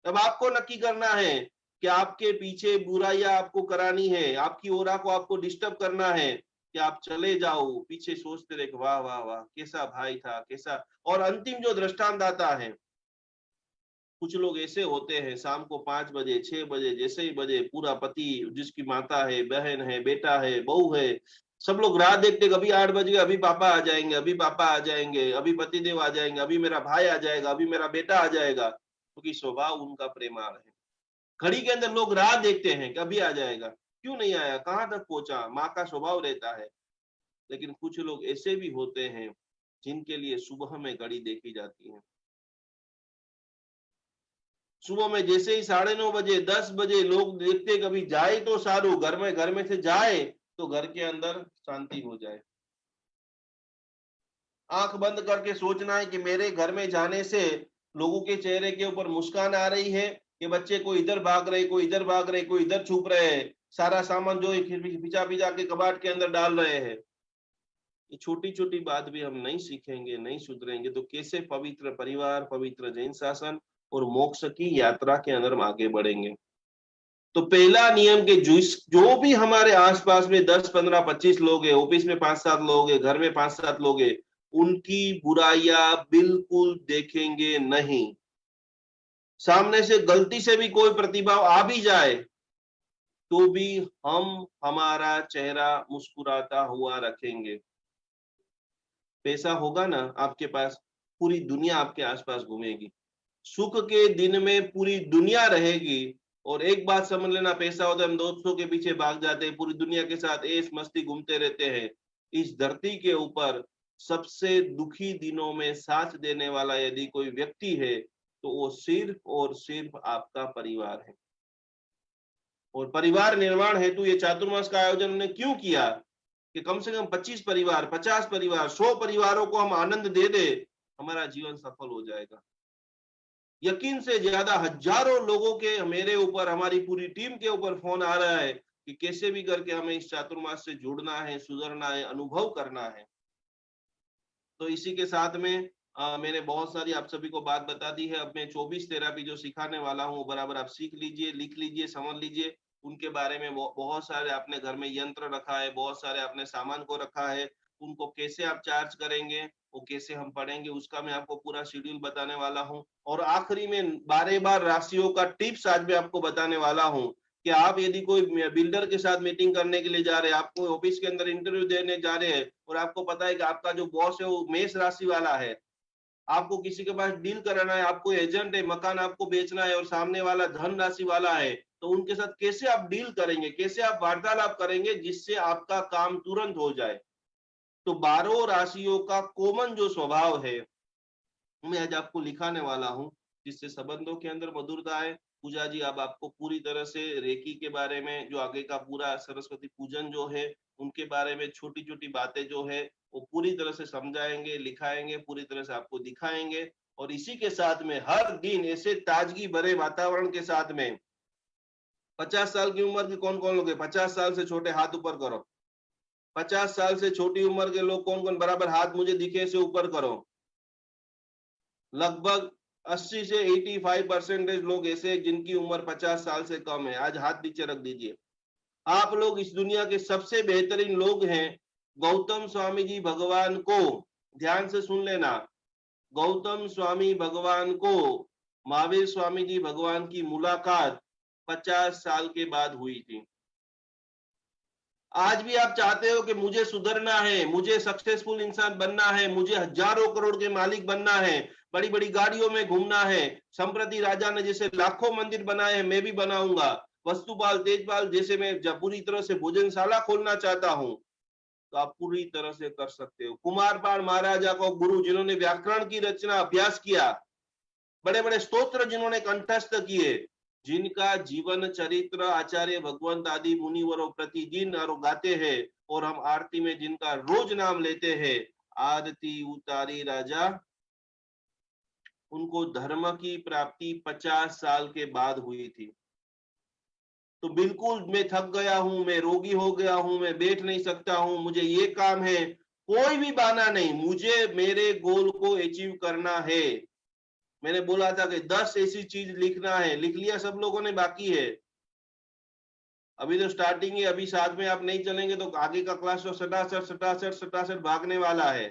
अब आपको नक्की करना है कि आपके पीछे बुराइयां आपको करानी है, आपकी ओरा को आपको डिस्टर्ब करना है, कि आप चले जाओ पीछे सोचते रहे वाह वाह वाह कैसा भाई था, कैसा। और अंतिम जो दृष्टांत आता है, कुछ लोग ऐसे होते हैं, शाम को 5 बजे 6 बजे जैसे ही बजे, पूरा पति, जिसकी माता है, बहन है, बेटा है, बहू है, सब लोग राह देखते, अभी 8 बज गए, अभी पापा आ जाएंगे, अभी पापा आ जाएंगे, अभी पतिदेव आ जाएंगे, अभी मेरा भाई आ जाएगा, अभी मेरा बेटा आ जाएगा, क्योंकि स्वभाव उनका प्रेमाळ है। घड़ी के अंदर लोग राह देखते हैं कि अभी आ जाएगा, क्यों नहीं आया, कहाँ तक पहुंचा, माँ का स्वभाव रहता है। लेकिन कुछ लोग ऐसे भी होते हैं जिनके लिए सुबह में घड़ी देखी जाती है। सुबह में जैसे ही 9:30 बजे 10 बजे लोग देखते कभी जाए तो सारू, घर में से जाए तो घर के अंदर शांति हो जाए। आंख बंद करके सोचना है कि मेरे घर में जाने से लोगों के चेहरे के ऊपर मुस्कान आ रही है, कि बच्चे कोई इधर भाग रहे, कोई इधर भाग रहे, कोई इधर छुप रहे हैं, सारा सामान जो है पिचा पिचा के कबाड़ के अंदर डाल रहे हैं। ये छोटी छोटी बात भी हम नहीं सीखेंगे, नहीं सुधरेंगे, तो कैसे पवित्र परिवार, पवित्र जैन शासन और मोक्ष की यात्रा के अंदर हम आगे बढ़ेंगे। तो पहला नियम के जो भी हमारे आसपास में 10 15 25 लोग हैं, ऑफिस में 5 7 लोग हैं, घर में 5 7 लोग हैं, उनकी बुराइयां बिल्कुल देखेंगे नहीं। सामने से गलती से भी कोई प्रतिभाव आ भी जाए तो भी हम हमारा चेहरा मुस्कुराता हुआ रखेंगे। पैसा होगा ना आपके पास, पूरी दुनिया आपके आसपास घूमेगी, सुख के दिन में पूरी दुनिया रहेगी। और एक बात समझ लेना, पैसा होता है हम दोस्तों के पीछे भाग जाते हैं, पूरी दुनिया के साथ ऐश मस्ती घूमते रहते हैं। इस धरती के ऊपर सबसे दुखी दिनों में साथ देने वाला यदि कोई व्यक्ति है तो वो सिर्फ और सिर्फ आपका परिवार है। और परिवार निर्माण हेतु ये चातुर्मास का आयोजन हमने क्यों किया, कि कम से कम 25 परिवार, 50 परिवार, 100 परिवारों को हम आनंद दे दे, हमारा जीवन सफल हो जाएगा। यकीन से ज्यादा हजारों लोगों के मेरे ऊपर, हमारी पूरी टीम के ऊपर फोन आ रहा है कि कैसे भी करके हमें इस चातुर्मास से जुड़ना है, सुधरना है, अनुभव करना है। तो इसी के साथ में मैंने बहुत सारी आप सभी को बात बता दी है। अब मैं 24 थेरेपी जो सिखाने वाला हूँ, बराबर आप सीख लीजिए, लिख लीजिए, समझ लीजिए। उनके बारे में बहुत सारे आपने घर में यंत्र रखा है, बहुत सारे आपने सामान को रखा है, उनको कैसे आप चार्ज करेंगे, वो कैसे हम पढ़ेंगे, उसका मैं आपको पूरा शेड्यूल बताने वाला हूँ। और आखिरी में 12 राशियों का टिप्स आज मैं आपको बताने वाला हूँ, कि आप यदि कोई बिल्डर के साथ मीटिंग करने के लिए जा रहे हैं, आप कोई ऑफिस के अंदर इंटरव्यू देने जा रहे हैं, और आपको पता है कि आपका जो बॉस है वो मेष राशि वाला है, आपको किसी के पास डील कराना है, आपको एजेंट है, मकान आपको बेचना है, और सामने वाला धन राशि वाला है, तो उनके साथ कैसे आप डील करेंगे, कैसे आप वार्तालाप करेंगे जिससे आपका काम तुरंत हो जाए। तो 12 राशियों का कॉमन जो स्वभाव है मैं आज आपको लिखाने वाला हूँ, जिससे संबंधों के अंदर मधुरता है। पूजा जी अब आपको पूरी तरह से रेकी के बारे में, जो आगे का पूरा सरस्वती पूजन जो है उनके बारे में छोटी छोटी बातें जो है वो पूरी तरह से समझाएंगे, लिखाएंगे, पूरी तरह से आपको दिखाएंगे। और इसी के साथ में हर दिन ऐसे ताजगी भरे वातावरण के साथ में 50 साल की उम्र के कौन कौन लोग हैं, 50 साल से छोटे हाथ ऊपर करो। 50 साल से छोटी उम्र के लोग कौन कौन, बराबर हाथ मुझे दिखे से ऊपर करो। लगभग 80 से 85% लोग ऐसे जिनकी उम्र 50 साल से कम है, आज हाथ नीचे रख दीजिए। आप लोग इस दुनिया के सबसे बेहतरीन लोग हैं। गौतम स्वामी जी भगवान को, ध्यान से सुन लेना, गौतम स्वामी भगवान को महावीर स्वामी जी भगवान की मुलाकात 50 साल के बाद हुई थी। आज भी आप चाहते हो कि मुझे सुधरना है, मुझे सक्सेसफुल इंसान बनना है, मुझे हजारों करोड़ के मालिक बनना है, बड़ी बड़ी गाड़ियों में घूमना है, संप्रति राजा ने जैसे लाखों मंदिर बनाए हैं मैं भी बनाऊंगा, वस्तुपाल तेजपाल जैसे मैं जब पूरी तरह से भोजनशाला खोलना चाहता हूं। तो आप पूरी तरह से कर सकते हो। कुमारपाल महाराजा को गुरु, जिन्होंने व्याकरण की रचना अभ्यास किया, बड़े बड़े स्तोत्र जिन्होंने कंठस्थ किए, जिनका जीवन चरित्र आचार्य भगवंत आदि मुनिवरों प्रतिदिन और गाते हैं, और हम आरती में जिनका रोज नाम लेते हैं, आरती उतारी राजा, उनको धर्म की प्राप्ति 50 साल के बाद हुई थी। तो बिल्कुल मैं थक गया हूं, मैं रोगी हो गया हूं, मैं बैठ नहीं सकता हूं, मुझे ये काम है, कोई भी बहाना नहीं, मुझे मेरे गोल को अचीव करना है। मैंने बोला था कि 10 ऐसी चीज लिखना है, लिख लिया सब लोगों ने, बाकी है अभी तो स्टार्टिंग है, अभी साथ में आप नहीं चलेंगे तो आगे का क्लास तो सटासट सटासट सटासट भागने वाला है।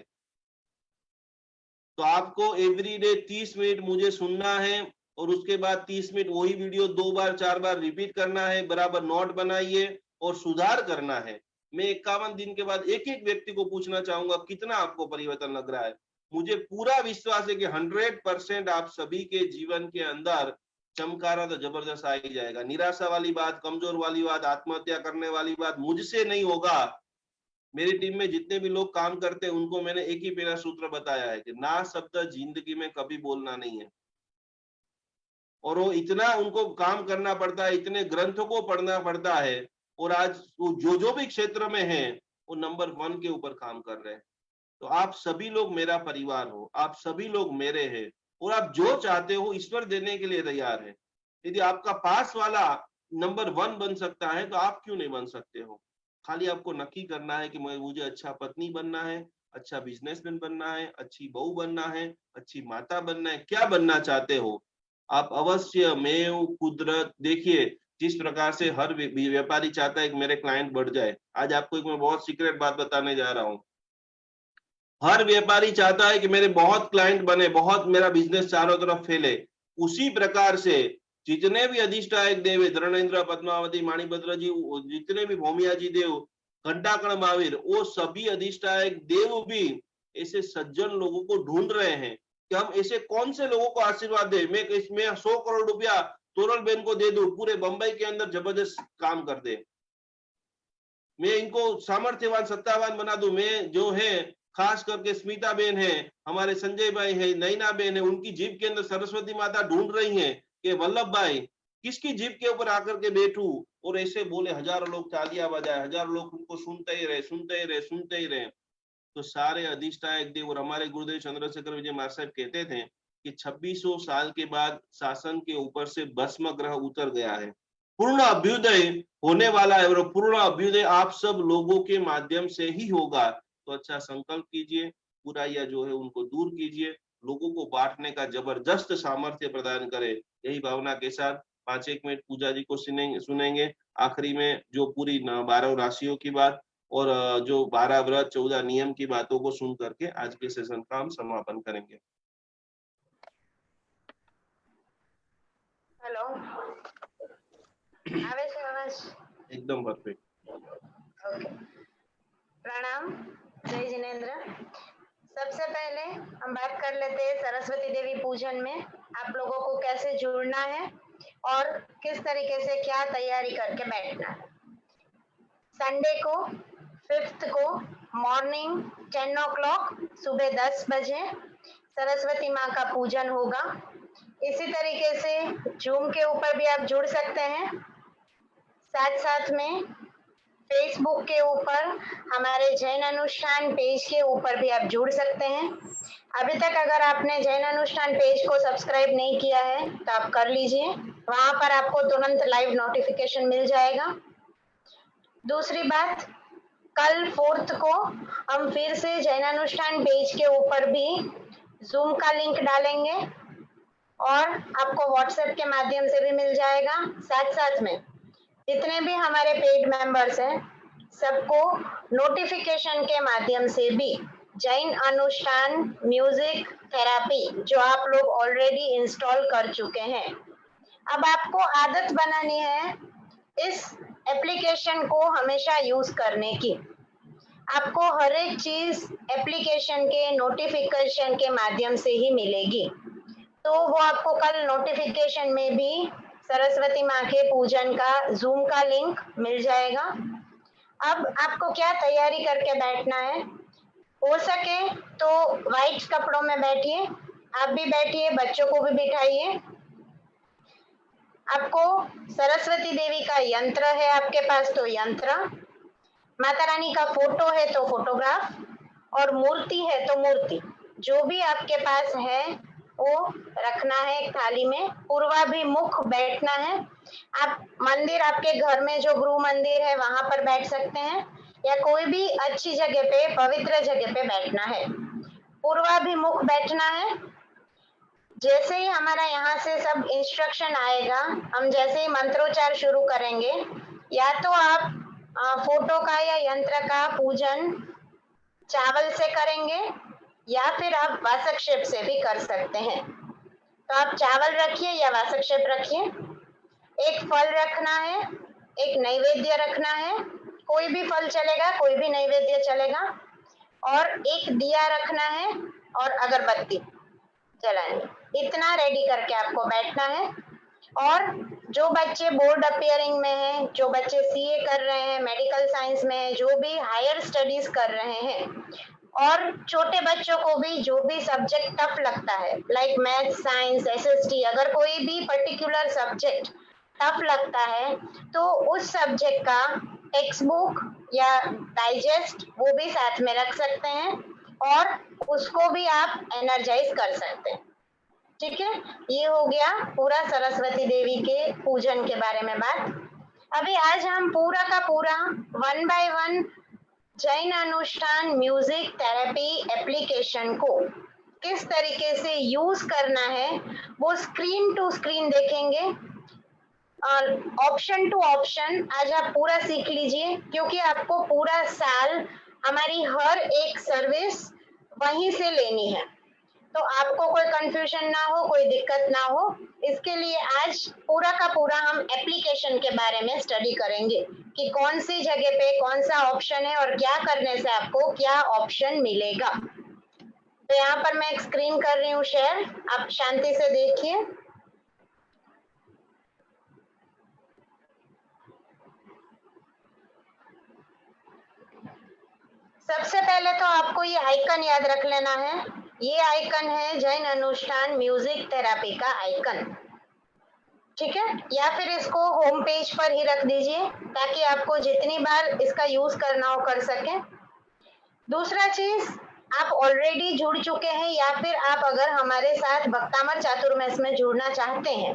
तो आपको एवरीडे 30 मिनट मुझे सुनना है, और उसके बाद 30 मिनट वही वीडियो 2 बार 4 बार रिपीट करना है, बराबर नोट बनाइए और सुधार करना है। मैं 51 दिन के बाद एक एक व्यक्ति को पूछना चाहूंगा कितना आपको परिवर्तन लग रहा है। मुझे पूरा विश्वास है कि 100% आप सभी के जीवन के अंदर चमकारा तो जबरदस्त आ ही जाएगा। निराशा वाली बात, कमजोर वाली बात, आत्महत्या करने वाली बात मुझसे नहीं होगा। मेरी टीम में जितने भी लोग काम करते हैं उनको मैंने एक ही पहला सूत्र बताया है कि ना शब्द जिंदगी में कभी बोलना नहीं है। और वो इतना उनको काम करना पड़ता है, इतने ग्रंथों को पढ़ना पड़ता है, और आज वो जो भी क्षेत्र में है वो नंबर 1 के ऊपर काम कर रहे हैं। तो आप सभी लोग मेरा परिवार हो, आप सभी लोग मेरे हैं, और आप जो चाहते हो ईश्वर देने के लिए तैयार है। यदि आपका पास वाला नंबर 1 बन सकता है तो आप क्यों नहीं बन सकते हो। खाली आपको नक्की करना है कि मुझे अच्छा पत्नी बनना है, अच्छा बिजनेसमैन बनना है, अच्छी बहू बनना है, अच्छी माता बनना है, क्या बनना चाहते हो आप अवश्य। मैं कुदरत देखिए, जिस प्रकार से हर व्यापारी चाहता है कि मेरे क्लाइंट बढ़ जाए। आज आपको एक मैं बहुत सीक्रेट बात बताने जा रहा हूं। हर व्यापारी चाहता है कि मेरे बहुत क्लाइंट बने, बहुत मेरा बिजनेस चारों तरफ फैले। उसी प्रकार से जितने भी अधिष्ठायक देव है, धरणेन्द्र, पद्मावती, माणिभद्र जी, जितने भी भौमिया जी देव, घंटाकर्ण महावीर, वो सभी अधिष्ठायक देव भी ऐसे सज्जन लोगों को ढूंढ रहे हैं कि हम ऐसे कौन से लोगों को आशीर्वाद दे। मैं इसमें 100 करोड़ रुपया तोरल बेन को दे दूं, पूरे बंबई के अंदर जबरदस्त काम कर दे। मैं इनको सामर्थ्यवान सत्तावान बना दूं। मैं जो है खास करके स्मिता बेन है, हमारे संजय भाई है, नैना बेन है, उनकी जीप के अंदर सरस्वती माता ढूंढ रही है कि वल्लभ भाई किसकी जीप के ऊपर आकर के बैठूं, और ऐसे बोले हजारों लोग तालियां बजाए, हजारों लोग उनको सुनते ही रहे, सुनते ही रहे, सुनते ही रहे। तो सारे अधिष्ठायक देव, और हमारे गुरुदेव चंद्रशेखर विजय महाराज साहब कहते थे कि 2600 साल के बाद शासन के ऊपर से भस्म ग्रह उतर गया है, पूर्ण अभ्युदय होने वाला है, और पूर्ण अभ्युदय आप सब लोगों के माध्यम से ही होगा। तो अच्छा संकल्प कीजिए, बुराइयां जो है उनको दूर कीजिए, लोगों को बांटने का जबरदस्त सामर्थ्य प्रदान करे। यही भावना के साथ 5-1 मिनट पूजा जी को सुनेंगे। आखिरी में जो पूरी 12 राशियों की बात और जो 12 व्रत 14 नियम की बातों को सुन करके आज के सेशन का हम समापन करेंगे। हेलो, आवे से आवाज एकदम परफेक्ट। ओके। प्रणाम, जय जिनेन्द्र। सबसे पहले हम बात कर लेते हैं सरस्वती देवी पूजन में आप लोगों को कैसे जुड़ना है और किस तरीके से क्या तैयारी करके बैठना है। संडे को 5th को मॉर्निंग 10 o'clock सुबह 10 बजे सरस्वती माँ का पूजन होगा। इसी तरीके से जूम के ऊपर भी आप जुड़ सकते हैं। साथ साथ में फेसबुक के ऊपर हमारे जैन अनुष्ठान पेज के ऊपर भी आप जुड़ सकते हैं। अभी तक अगर आपने जैन अनुष्ठान पेज को सब्सक्राइब नहीं किया है तो आप कर लीजिए, वहां पर आपको तुरंत लाइव नोटिफिकेशन मिल जाएगा। दूसरी बात, कल 4th को हम फिर से जैन अनुष्ठान पेज के ऊपर भी जूम का लिंक डालेंगे और आपको व्हाट्सएप के माध्यम से भी मिल जाएगा। साथ साथ में जितने भी हमारे पेड मेंबर्स हैं सबको नोटिफिकेशन के माध्यम से भी जैन अनुष्ठान म्यूजिक थेरेपी जो आप लोग ऑलरेडी इंस्टॉल कर चुके हैं, अब आपको आदत बनानी है इस एप्लीकेशन को हमेशा यूज करने की। आपको हर एक चीज एप्लीकेशन के नोटिफिकेशन के माध्यम से ही मिलेगी। तो वो आपको कल नोटिफिकेशन में भी सरस्वती माँ के पूजन का जूम का लिंक मिल जाएगा। अब आपको क्या तैयारी करके बैठना है, हो सके तो व्हाइट कपड़ों में बैठिए, आप भी बैठिए, बच्चों को भी बिठाइए। आपको सरस्वती देवी का यंत्र है आपके पास तो यंत्र, माता रानी का फोटो है तो फोटोग्राफ, और मूर्ति है तो मूर्ति, जो भी आपके पास है वो रखना है एक थाली में। पूर्वाभिमुख बैठना है। आप मंदिर, आपके घर में जो गृह मंदिर है वहां पर बैठ सकते हैं, या कोई भी अच्छी जगह पे, पवित्र जगह पे बैठना है। पूर्वाभिमुख बैठना है। जैसे ही हमारा यहाँ से सब इंस्ट्रक्शन आएगा, हम जैसे ही मंत्रोच्चार शुरू करेंगे, या तो आप फोटो का या यंत्र का पूजन चावल से करेंगे, या फिर आप वासक्षेप से भी कर सकते हैं। तो आप चावल रखिए या वासक्षेप रखिए। एक फल रखना है, एक नैवेद्य रखना है, कोई भी फल चलेगा, कोई भी नैवेद्य चलेगा, और एक दिया रखना है और अगरबत्ती जलानी। इतना रेडी करके आपको बैठना है। और जो बच्चे बोर्ड अपियरिंग में हैं, जो बच्चे सीए कर रहे हैं, मेडिकल साइंस में है, जो भी हायर स्टडीज कर रहे हैं, और छोटे बच्चों को भी जो भी सब्जेक्ट टफ लगता है, लाइक मैथ, साइंस, एसएसटी, अगर कोई भी पर्टिकुलर सब्जेक्ट टफ लगता है तो उस सब्जेक्ट का टेक्स्ट बुक या डाइजेस्ट वो भी साथ में रख सकते हैं, और उसको भी आप एनर्जाइज कर सकते हैं। ठीक है, ये हो गया पूरा सरस्वती देवी के पूजन के बारे में बात। अभी आज हम पूरा का पूरा 1 बाय 1 जैन अनुष्ठान म्यूजिक थेरेपी एप्लीकेशन को किस तरीके से यूज करना है वो स्क्रीन टू स्क्रीन देखेंगे, और ऑप्शन टू ऑप्शन आज आप पूरा सीख लीजिए, क्योंकि आपको पूरा साल हमारी हर एक सर्विस वहीं से लेनी है। तो आपको कोई कंफ्यूजन ना हो, कोई दिक्कत ना हो, इसके लिए आज पूरा का पूरा हम एप्लीकेशन के बारे में स्टडी करेंगे कि कौन सी जगह पे कौन सा ऑप्शन है और क्या करने से आपको क्या ऑप्शन मिलेगा। तो यहाँ पर मैं एक स्क्रीन कर रही हूँ शेयर, आप शांति से देखिए। सबसे पहले तो आपको ये आइकन याद रख लेना है। ये आइकन है जैन अनुष्ठान म्यूजिक थेरेपी का आइकन, ठीक है, या फिर इसको होम पेज पर ही रख दीजिए ताकि आपको जितनी बार इसका यूज करना हो कर सके। दूसरा चीज, आप ऑलरेडी जुड़ चुके हैं या फिर आप अगर हमारे साथ भक्तामर चातुर्मास में जुड़ना चाहते हैं,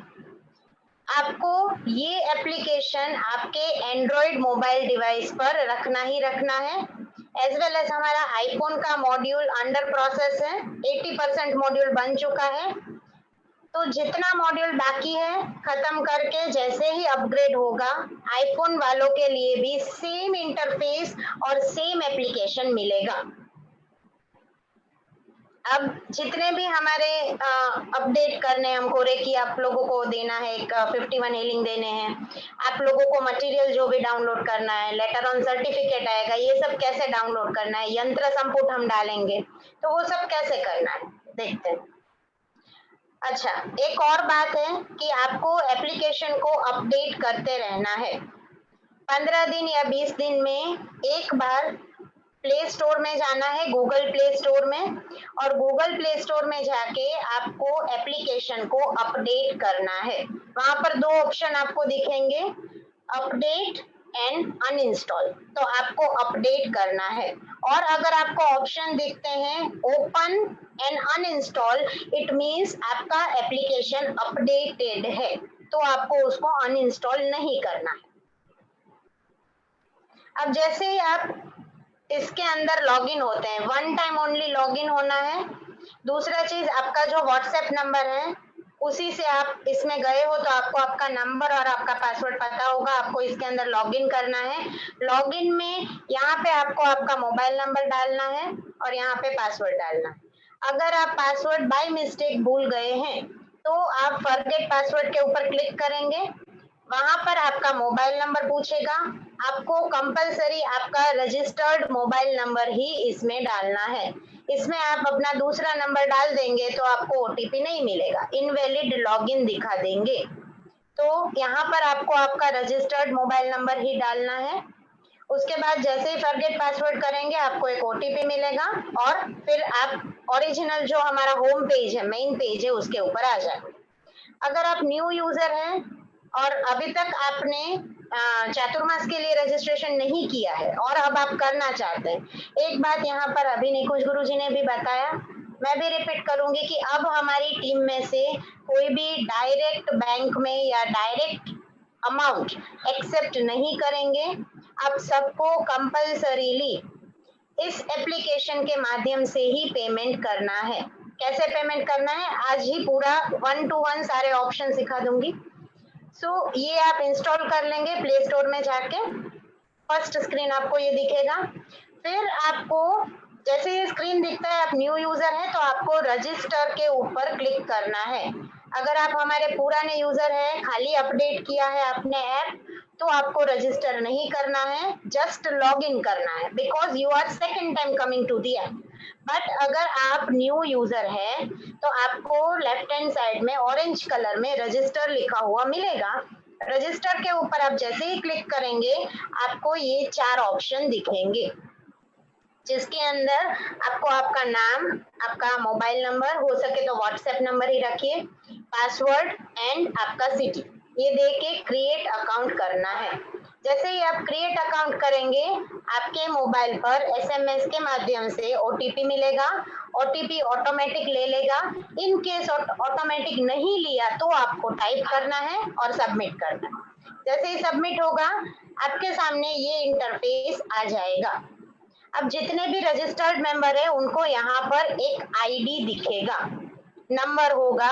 आपको ये एप्लीकेशन आपके एंड्रॉइड मोबाइल डिवाइस पर रखना ही रखना है। एज वेल एज हमारा आईफोन का मॉड्यूल अंडर प्रोसेस है, 80% मॉड्यूल बन चुका है, तो जितना मॉड्यूल बाकी है खत्म करके जैसे ही अपग्रेड होगा, आईफोन वालों के लिए भी सेम इंटरफेस और सेम एप्लीकेशन मिलेगा। अब जितने भी हमारे अपडेट करने हमको रेकी आप लोगों को देना है, एक 51 हीलिंग देने हैं, आप लोगों को मटेरियल जो भी डाउनलोड करना है, लेटर ऑन सर्टिफिकेट आएगा, ये सब कैसे डाउनलोड करना है, यंत्र संपुट हम डालेंगे, तो वो सब कैसे करना है देखते हैं। अच्छा, एक और बात है कि आपको एप्लीकेशन को अपडेट करते रहना है। 15 दिन या 20 दिन में एक बार प्ले स्टोर में जाना है, गूगल प्ले स्टोर में, और गूगल प्ले स्टोर में जाके आपको एप्लीकेशन को अपडेट करना है। वहां पर दो ऑप्शन आपको दिखेंगे, अपडेट एंड अनइंस्टॉल, तो आपको अपडेट करना है। और अगर आपको ऑप्शन दिखते हैं open and uninstall, it means आपका एप्लीकेशन अपडेटेड है, तो आपको उसको अनइंस्टॉल नहीं करना है। अब जैसे ही आप इसके अंदर लॉगिन होते हैं, 1 टाइम ओनली लॉगिन होना है। दूसरा चीज, आपका जो व्हाट्सएप नंबर है उसी से आप इसमें गए हो तो आपको आपका नंबर और आपका पासवर्ड पता होगा, आपको इसके अंदर लॉगिन करना है। लॉगिन में यहाँ पे आपको आपका मोबाइल नंबर डालना है और यहाँ पे पासवर्ड डालना है। अगर आप पासवर्ड बाय मिस्टेक भूल गए हैं तो आप फॉरगेट पासवर्ड के ऊपर क्लिक करेंगे, वहां पर आपका मोबाइल नंबर पूछेगा, आपको कंपलसरी आपका रजिस्टर्ड मोबाइल नंबर ही इसमें डालना है। इसमें आप अपना दूसरा नंबर डाल देंगे तो आपको ओटीपी नहीं मिलेगा, इनवैलिड लॉगिन दिखा देंगे। तो यहाँ पर आपको आपका रजिस्टर्ड मोबाइल नंबर ही डालना है उसके बाद जैसे ही फॉरगेट पासवर्ड करेंगे आपको एक ओटीपी मिलेगा और फिर आप ओरिजिनल जो हमारा होम पेज है, मेन पेज है, उसके ऊपर आ जाए। अगर आप न्यू यूजर हैं और अभी तक आपने चातुर्मास के लिए रजिस्ट्रेशन नहीं किया है और अब आप करना चाहते हैं, एक बात यहाँ पर अभी निकुंज गुरु जी ने भी बताया, मैं भी रिपीट करूंगी कि अब हमारी टीम में से कोई भी डायरेक्ट बैंक में या डायरेक्ट अमाउंट एक्सेप्ट नहीं करेंगे। आप सबको कंपल्सरीली इस एप्लीकेशन के माध्यम से ही पेमेंट करना है। कैसे पेमेंट करना है आज ही पूरा 1 to 1 सारे ऑप्शन सिखा दूंगी। ये आप इंस्टॉल कर लेंगे प्ले स्टोर में जाके, फर्स्ट स्क्रीन आपको ये दिखेगा। फिर आपको जैसे ये स्क्रीन दिखता है, आप न्यू यूजर है तो आपको रजिस्टर के ऊपर क्लिक करना है। अगर आप हमारे पुराने यूजर हैं, खाली अपडेट किया है आपने ऐप, तो आपको रजिस्टर नहीं करना है, जस्ट लॉग इन करना है, because you are second time coming to the app. But अगर आप न्यू यूजर है तो आपको लेफ्ट हैंड साइड में ऑरेंज कलर में रजिस्टर लिखा हुआ मिलेगा। रजिस्टर के ऊपर आप जैसे ही क्लिक करेंगे आपको ये 4 ऑप्शन दिखेंगे, जिसके अंदर आपको आपका नाम, आपका मोबाइल नंबर, हो सके तो व्हाट्सएप नंबर ही रखिए, पासवर्ड एंड आपका सिटी, ये दे के क्रिएट अकाउंट करना है। जैसे ही आप क्रिएट अकाउंट करेंगे आपके मोबाइल पर एसएमएस के माध्यम से ओटीपी मिलेगा, ओटीपी ऑटोमेटिक ले लेगा। इन केस ऑटोमेटिक नहीं लिया तो आपको टाइप करना है और सबमिट करना है। जैसे ही सबमिट होगा आपके सामने ये इंटरफेस आ जाएगा। अब जितने भी रजिस्टर्ड मेंबर है उनको यहाँ पर एक आईडी दिखेगा, नंबर होगा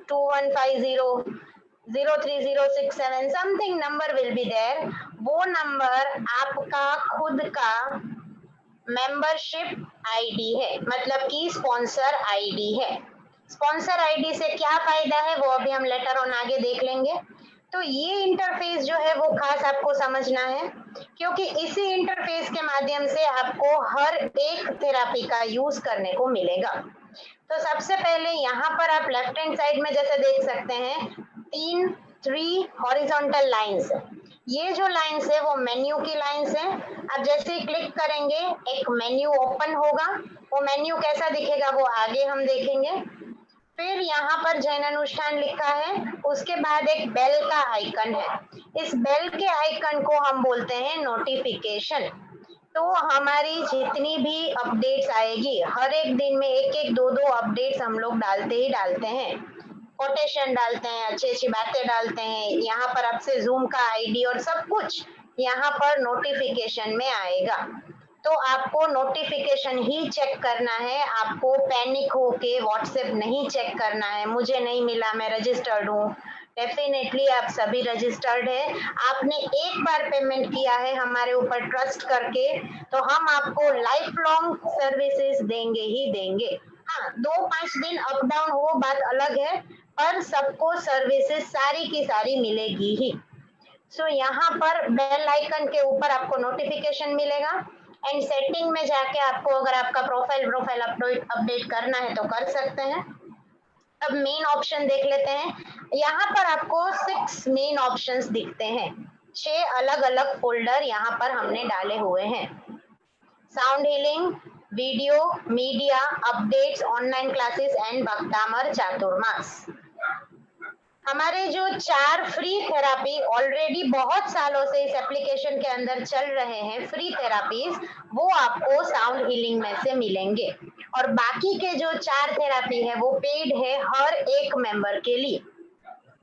21500306 something number will be there. वो नंबर आपका खुद का मेंबरशिप आईडी है, मतलब कि स्पॉन्सर आईडी है। स्पॉन्सर आईडी से क्या फायदा है वो अभी हम लेटर ऑन आगे देख लेंगे। तो ये इंटरफेस जो है वो खास आपको समझना है, क्योंकि इसी इंटरफेस के माध्यम से आपको हर एक थेरेपी का यूज करने को मिलेगा। तो सबसे पहले यहाँ पर आप लेफ्ट हैंड साइड में जैसे देख सकते हैं 3 हॉरिजॉन्टल लाइंस, ये जो लाइंस है वो मेन्यू की लाइंस है। आप जैसे ही क्लिक करेंगे एक मेन्यू ओपन होगा, वो मेन्यू कैसा दिखेगा वो आगे हम देखेंगे। फिर यहाँ पर जैन अनुष्ठान लिखा है, उसके बाद एक बेल का आइकन है, इस बेल के आइकन को हम बोलते हैं नोटिफिकेशन। तो हमारी जितनी भी अपडेट्स आएगी, हर एक दिन में एक एक दो दो अपडेट्स हम लोग डालते ही डालते हैं, कोटेशन डालते हैं, अच्छी अच्छी बातें डालते हैं। यहाँ पर आपसे जूम का आईडी और सब कुछ यहाँ पर नोटिफिकेशन में आएगा। तो आपको नोटिफिकेशन ही चेक करना है, आपको पैनिक होके व्हाट्सएप नहीं चेक करना है, मुझे नहीं मिला मैं रजिस्टर्ड हूँ। डेफिनेटली आप सभी रजिस्टर्ड है, आपने एक बार पेमेंट किया है हमारे ऊपर ट्रस्ट करके, तो हम आपको लाइफ लॉन्ग सर्विसेज देंगे ही देंगे। हाँ, 2-5 दिन अप डाउन हो बात अलग है, पर सबको सर्विसेज सारी की सारी मिलेगी ही। यहाँ पर बेल आइकन के ऊपर आपको नोटिफिकेशन मिलेगा एंड सेटिंग में जाके आपको अगर आपका प्रोफाइल अपडेट करना है तो कर सकते हैं। अब मेन ऑप्शन देख लेते हैं, यहाँ पर आपको 6 मेन ऑप्शंस दिखते हैं, 6 अलग अलग फोल्डर यहाँ पर हमने डाले हुए हैं। Sound healing, video, media, updates, online classes and Bhaktamar Chaturmas. हमारे जो 4 फ्री थेरापी ऑलरेडी बहुत सालों से इस एप्लीकेशन के अंदर चल रहे हैं, फ्री थेरापीज, वो आपको साउंड हीलिंग में से मिलेंगे, और बाकी के जो 4 थेरापी है वो पेड है हर एक मेंबर के लिए।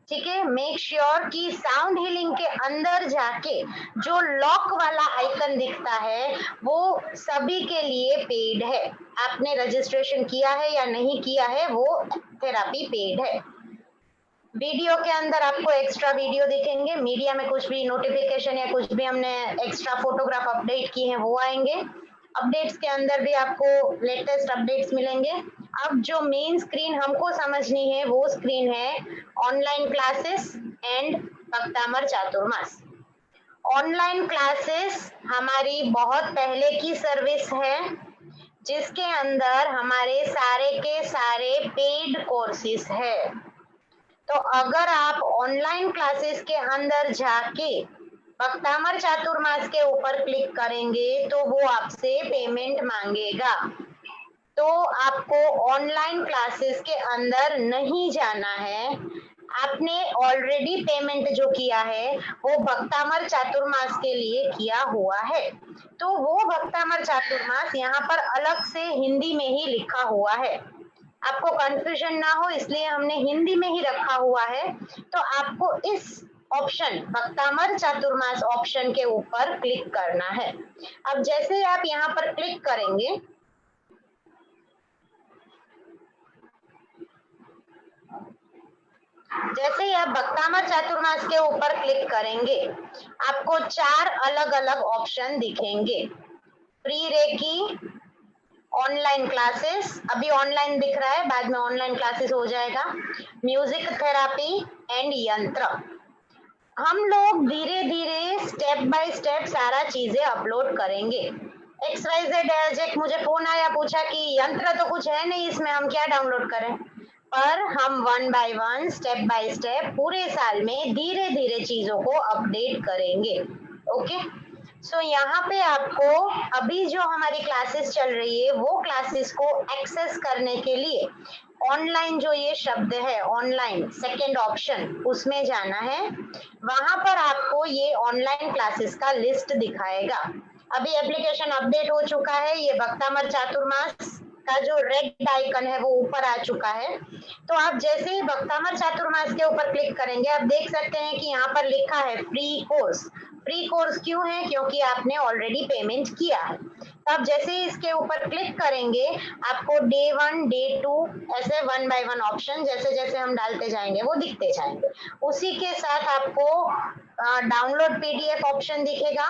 ठीक है, मेक श्योर कि साउंड हीलिंग के अंदर जाके जो लॉक वाला आइकन दिखता है वो सभी के लिए पेड है। आपने रजिस्ट्रेशन किया है या नहीं किया है, वो थेरापी पेड है। वीडियो के अंदर आपको एक्स्ट्रा वीडियो दिखेंगे, मीडिया में कुछ भी नोटिफिकेशन या कुछ भी हमने एक्स्ट्रा फोटोग्राफ अपडेट किए हैं वो आएंगे। अपडेट्स के अंदर भी आपको लेटेस्ट अपडेट्स मिलेंगे। अब जो मेन स्क्रीन हमको समझनी है वो स्क्रीन है online classes and Bhaktamar Chaturmas. Online classes हमारी बहुत पहले की सर्विस है, जिसके अंदर हमारे सारे के सारे पेड कोर्सेज है। तो अगर आप ऑनलाइन क्लासेस के अंदर जाके भक्तामर चातुर्मास के ऊपर क्लिक करेंगे तो वो आपसे पेमेंट मांगेगा। तो आपको ऑनलाइन क्लासेस के अंदर नहीं जाना है। आपने ऑलरेडी पेमेंट जो किया है वो भक्तामर चातुर्मास के लिए किया हुआ है। तो वो भक्तामर चातुर्मास यहाँ पर अलग से हिंदी में ही लिखा हुआ है। आपको कंफ्यूजन ना हो इसलिए हमने हिंदी में ही रखा हुआ है। तो आपको इस ऑप्शन भक्तामर चातुर्मास ऑप्शन के ऊपर क्लिक करना है। अब जैसे आप यहाँ पर क्लिक करेंगे जैसे ही आप भक्तामर चातुर्मास के ऊपर क्लिक करेंगे आपको 4 अलग अलग ऑप्शन दिखेंगे। फ्री रेकी, ऑनलाइन क्लासेस, अभी ऑनलाइन दिख रहा है, बाद में ऑनलाइन क्लासेस हो जाएगा, म्यूजिक थेरापी एंड यंत्र। हम लोग धीरे धीरे स्टेप बाय स्टेप सारा चीजें अपलोड करेंगे। XYZ एक मुझे फोन आया, पूछा कि यंत्र तो कुछ है नहीं इसमें, हम क्या डाउनलोड करें। पर हम 1 बाय 1 स्टेप बाय स्टेप पूरे साल में धीरे धीरे चीजों को अपडेट करेंगे। ओके, सो यहाँ पे आपको अभी जो हमारी क्लासेस चल रही है वो क्लासेस को एक्सेस करने के लिए ऑनलाइन जो ये शब्द है ऑनलाइन सेकेंड ऑप्शन उसमें जाना है। वहां पर आपको ये ऑनलाइन क्लासेस का लिस्ट दिखाएगा। अभी एप्लीकेशन अपडेट हो चुका है, ये भक्तामर चातुर्मास का जो रेड आइकन है वो ऊपर आ चुका है। तो आप जैसे ही भक्तामर चातुर्मास के ऊपर क्लिक करेंगे आप देख सकते हैं कि यहाँ पर लिखा है फ्री कोर्स। फ्री कोर्स क्यों है? क्योंकि आपने ऑलरेडी पेमेंट किया है। तो आप जैसे ही इसके ऊपर क्लिक करेंगे आपको डे 1 डे 2 ऐसे 1 बाय 1 ऑप्शन जैसे जैसे हम डालते जाएंगे वो दिखते जाएंगे। उसी के साथ आपको डाउनलोड पीडीएफ ऑप्शन दिखेगा,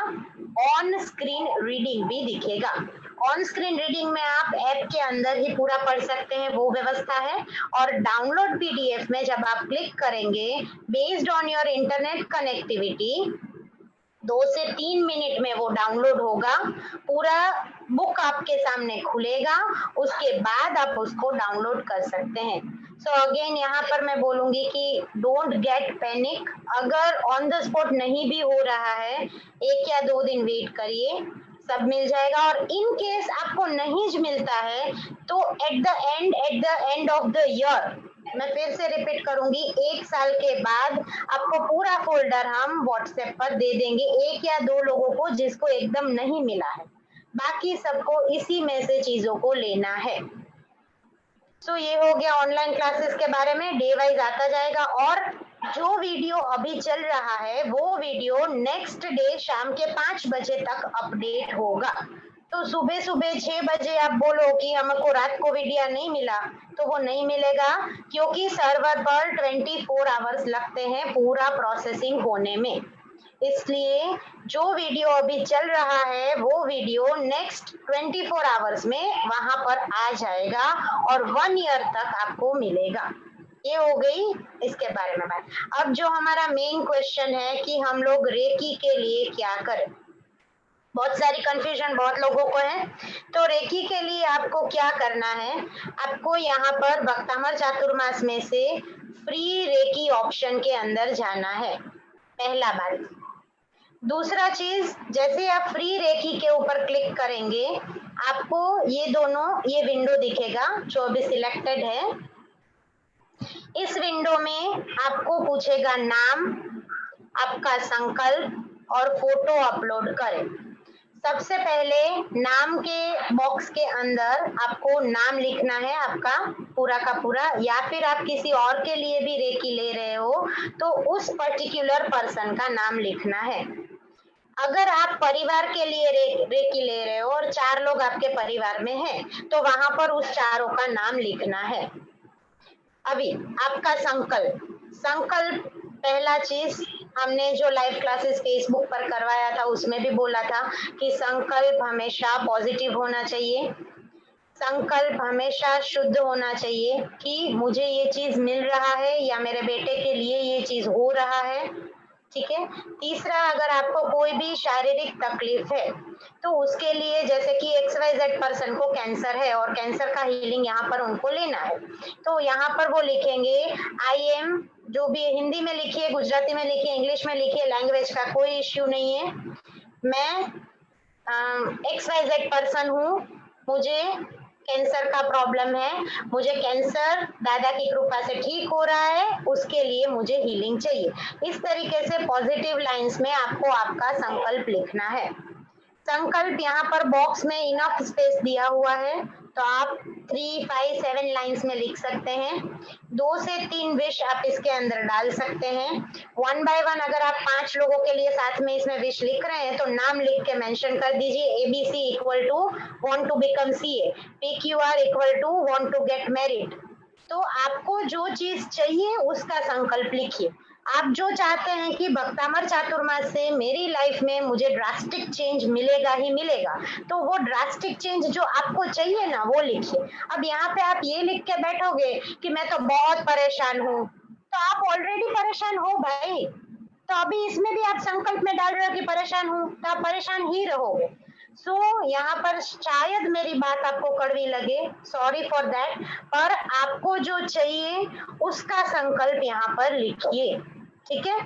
ऑन स्क्रीन रीडिंग भी दिखेगा। ऑन स्क्रीन रीडिंग में आप ऐप के अंदर ही पूरा पढ़ सकते हैं, वो व्यवस्था है। और डाउनलोड पीडीएफ में जब आप क्लिक करेंगे based on your internet connectivity 2 से 3 मिनट में वो डाउनलोड होगा, पूरा बुक आपके सामने खुलेगा, उसके बाद आप उसको डाउनलोड कर सकते हैं। सो अगेन यहाँ पर मैं बोलूंगी कि डोंट गेट पैनिक। अगर ऑन द स्पॉट नहीं भी हो रहा है 1 या 2 दिन वेट करिए, सब मिल जाएगा। और इन केस आपको नहीं मिलता है तो at the end of the year, मैं फिर से रिपीट करूंगी, 1 साल के बाद आपको पूरा फोल्डर हम व्हाट्सएप पर दे देंगे 1 या 2 लोगों को जिसको एकदम नहीं मिला है, बाकी सबको इसी में से चीजों को लेना है। सो ये हो गया ऑनलाइन क्लासेस के बारे में, डे वाइज आता जाएगा। और जो वीडियो अभी चल रहा है वो वीडियो नेक्स्ट डे शाम के 5 बजे तक अपडेट होगा। तो सुबह सुबह 6 बजे आप बोलो कि हमको रात को वीडियो नहीं मिला, तो वो नहीं मिलेगा, क्योंकि सर्वर पर 24 आवर्स लगते हैं पूरा प्रोसेसिंग होने में। इसलिए जो वीडियो अभी चल रहा है वो वीडियो नेक्स्ट 24 आवर्स में वहां पर आ जाएगा और 1 ईयर तक आपको मिलेगा। ये हो गई इसके बारे में बात। अब जो हमारा मेन क्वेश्चन है कि हम लोग रेकी के लिए क्या करें, बहुत सारी कंफ्यूजन बहुत लोगों को है। तो रेकी के लिए आपको क्या करना है, आपको यहाँ पर भक्तामर चातुर्मास में से फ्री रेकी ऑप्शन के अंदर जाना है, पहला बात। दूसरा चीज, जैसे आप फ्री रेकी के ऊपर क्लिक करेंगे आपको ये दोनों ये विंडो दिखेगा जो अभी सिलेक्टेड है। इस विंडो में आपको पूछेगा नाम, आपका संकल्प और फोटो अपलोड करें। सबसे पहले नाम के बॉक्स के अंदर आपको नाम लिखना है आपका पूरा का पूरा, या फिर आप किसी और के लिए भी रेकी ले रहे हो तो उस पर्टिकुलर पर्सन का नाम लिखना है। अगर आप परिवार के लिए रेकी ले रहे हो और 4 लोग आपके परिवार में हैं तो वहां पर उस चारों का नाम लिखना है। अभी आपका संकल्प पहला चीज, हमने जो लाइव क्लासेस फेसबुक पर करवाया था उसमें भी बोला था कि संकल्प हमेशा पॉजिटिव होना चाहिए, संकल्प हमेशा शुद्ध होना चाहिए कि मुझे ये चीज मिल रहा है या मेरे बेटे के लिए ये चीज हो रहा है। ठीक है। तीसरा, अगर आपको कोई भी शारीरिक तकलीफ है तो उसके लिए, जैसे कि XYZ पर्सन को कैंसर है और कैंसर का हीलिंग यहाँ पर उनको लेना है, तो यहाँ पर वो लिखेंगे आई एम, जो भी हिंदी में लिखिए, गुजराती में लिखिए, इंग्लिश में लिखिए, लैंग्वेज का कोई इश्यू नहीं है। मैं XYZ पर्सन हूँ, मुझे कैंसर का प्रॉब्लम है, मुझे कैंसर दादा की कृपा से ठीक हो रहा है, उसके लिए मुझे हीलिंग चाहिए। इस तरीके से पॉजिटिव लाइंस में आपको आपका संकल्प लिखना है। संकल्प यहाँ पर बॉक्स में इनफ स्पेस दिया हुआ है, तो आप 3, 5, 7 लाइंस में लिख सकते हैं। 2 से 3 विश आप इसके अंदर डाल सकते हैं। 1 बाय 1 अगर आप 5 लोगों के लिए साथ में इसमें विश लिख रहे हैं तो नाम लिख के मेंशन कर दीजिए। ABC equal to want to become CA, PQR equal to want to get married. तो आपको जो चीज चाहिए उसका संकल्प लिखिए। आप जो चाहते हैं कि भक्तामर चातुर्मास से मेरी लाइफ में मुझे ड्रास्टिक चेंज मिलेगा ही मिलेगा, तो वो ड्रास्टिक चेंज जो आपको चाहिए ना वो लिखिए। अब यहाँ पे आप ये लिख के बैठोगे कि मैं तो बहुत परेशान हूँ, तो आप ऑलरेडी परेशान हो भाई। तो अभी इसमें भी आप संकल्प में डाल रहे हो कि परेशान हूँ, तो आप परेशान ही रहोगे। सो यहाँ पर शायद मेरी बात आपको कड़वी लगे, सॉरी फॉर दैट, पर आपको जो चाहिए उसका संकल्प यहाँ पर लिखिए। ठीक है।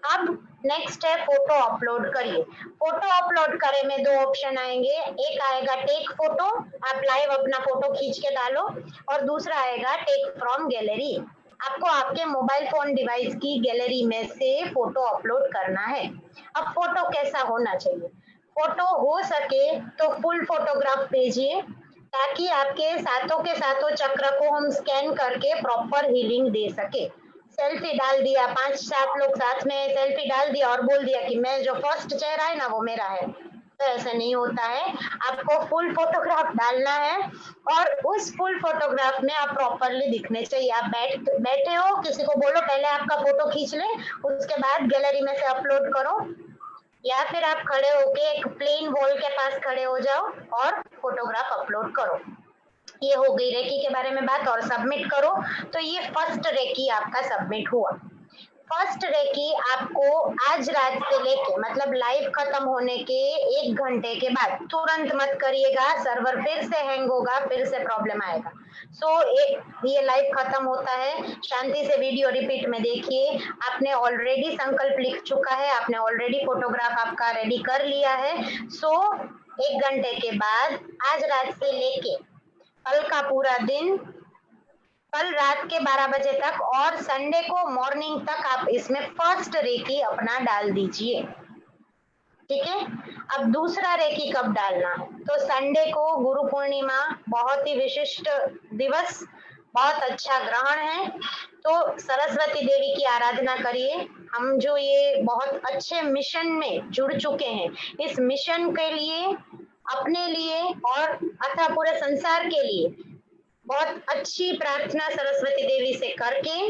अब नेक्स्ट है फोटो अपलोड करिए। फोटो अपलोड करे में 2 ऑप्शन आएंगे, एक आएगा टेक फोटो, आप लाइव अपना फोटो खींच के डालो, और दूसरा आएगा टेक फ्रॉम गैलरी, आपको आपके मोबाइल फोन डिवाइस की गैलरी में से फोटो अपलोड करना है। अब फोटो कैसा होना चाहिए? फोटो हो सके तो फुल फोटोग्राफ भेजिए, ताकि आपके सातों के सातों चक्र को हम स्कैन करके प्रॉपर हीलिंग दे सके। सेल्फी डाल दिया, 5-7 लोग साथ में सेल्फी डाल दिया और बोल दिया कि मैं जो फर्स्ट चेहरा है ना वो मेरा है, तो ऐसा नहीं होता है। आपको फुल फोटोग्राफ डालना है और उस फुल फोटोग्राफ में आप प्रॉपरली दिखने चाहिए। आप बैठे हो, किसी को बोलो पहले आपका फोटो खींच ले, उसके बाद गैलरी में से अपलोड करो, या फिर आप खड़े होके एक प्लेन वॉल के पास खड़े हो जाओ और फोटोग्राफ अपलोड करो। ये हो गई रेकी के बारे में बात, और सबमिट करो। तो ये फर्स्ट रेकी आपका सबमिट हुआ। फर्स्ट रेकी आपको आज रात से लेके, मतलब लाइव खत्म होने के 1 घंटे के बाद, तुरंत मत करिएगा, सर्वर फिर से हैंग होगा, फिर से प्रॉब्लम आएगा। ये लाइव खत्म होता है, शांति से वीडियो रिपीट में देखिए। आपने ऑलरेडी संकल्प लिख चुका है, आपने ऑलरेडी फोटोग्राफ आपका रेडी कर लिया है। 1 घंटे के बाद आज रात से लेके कल का पूरा दिन, कल रात के 12 बजे तक और संडे को मॉर्निंग तक आप इसमें फर्स्ट रेकी अपना डाल दीजिए। ठीक है। अब दूसरा रेकी कब डालना है? तो संडे को गुरु पूर्णिमा, बहुत ही विशिष्ट दिवस, बहुत अच्छा ग्रहण है, तो सरस्वती देवी की आराधना करिए। हम जो ये बहुत अच्छे मिशन में जुड़ चुके हैं, इस मिशन के लिए, अपने लिए और अथवा पूरे संसार के लिए बहुत अच्छी प्रार्थना सरस्वती देवी से करके,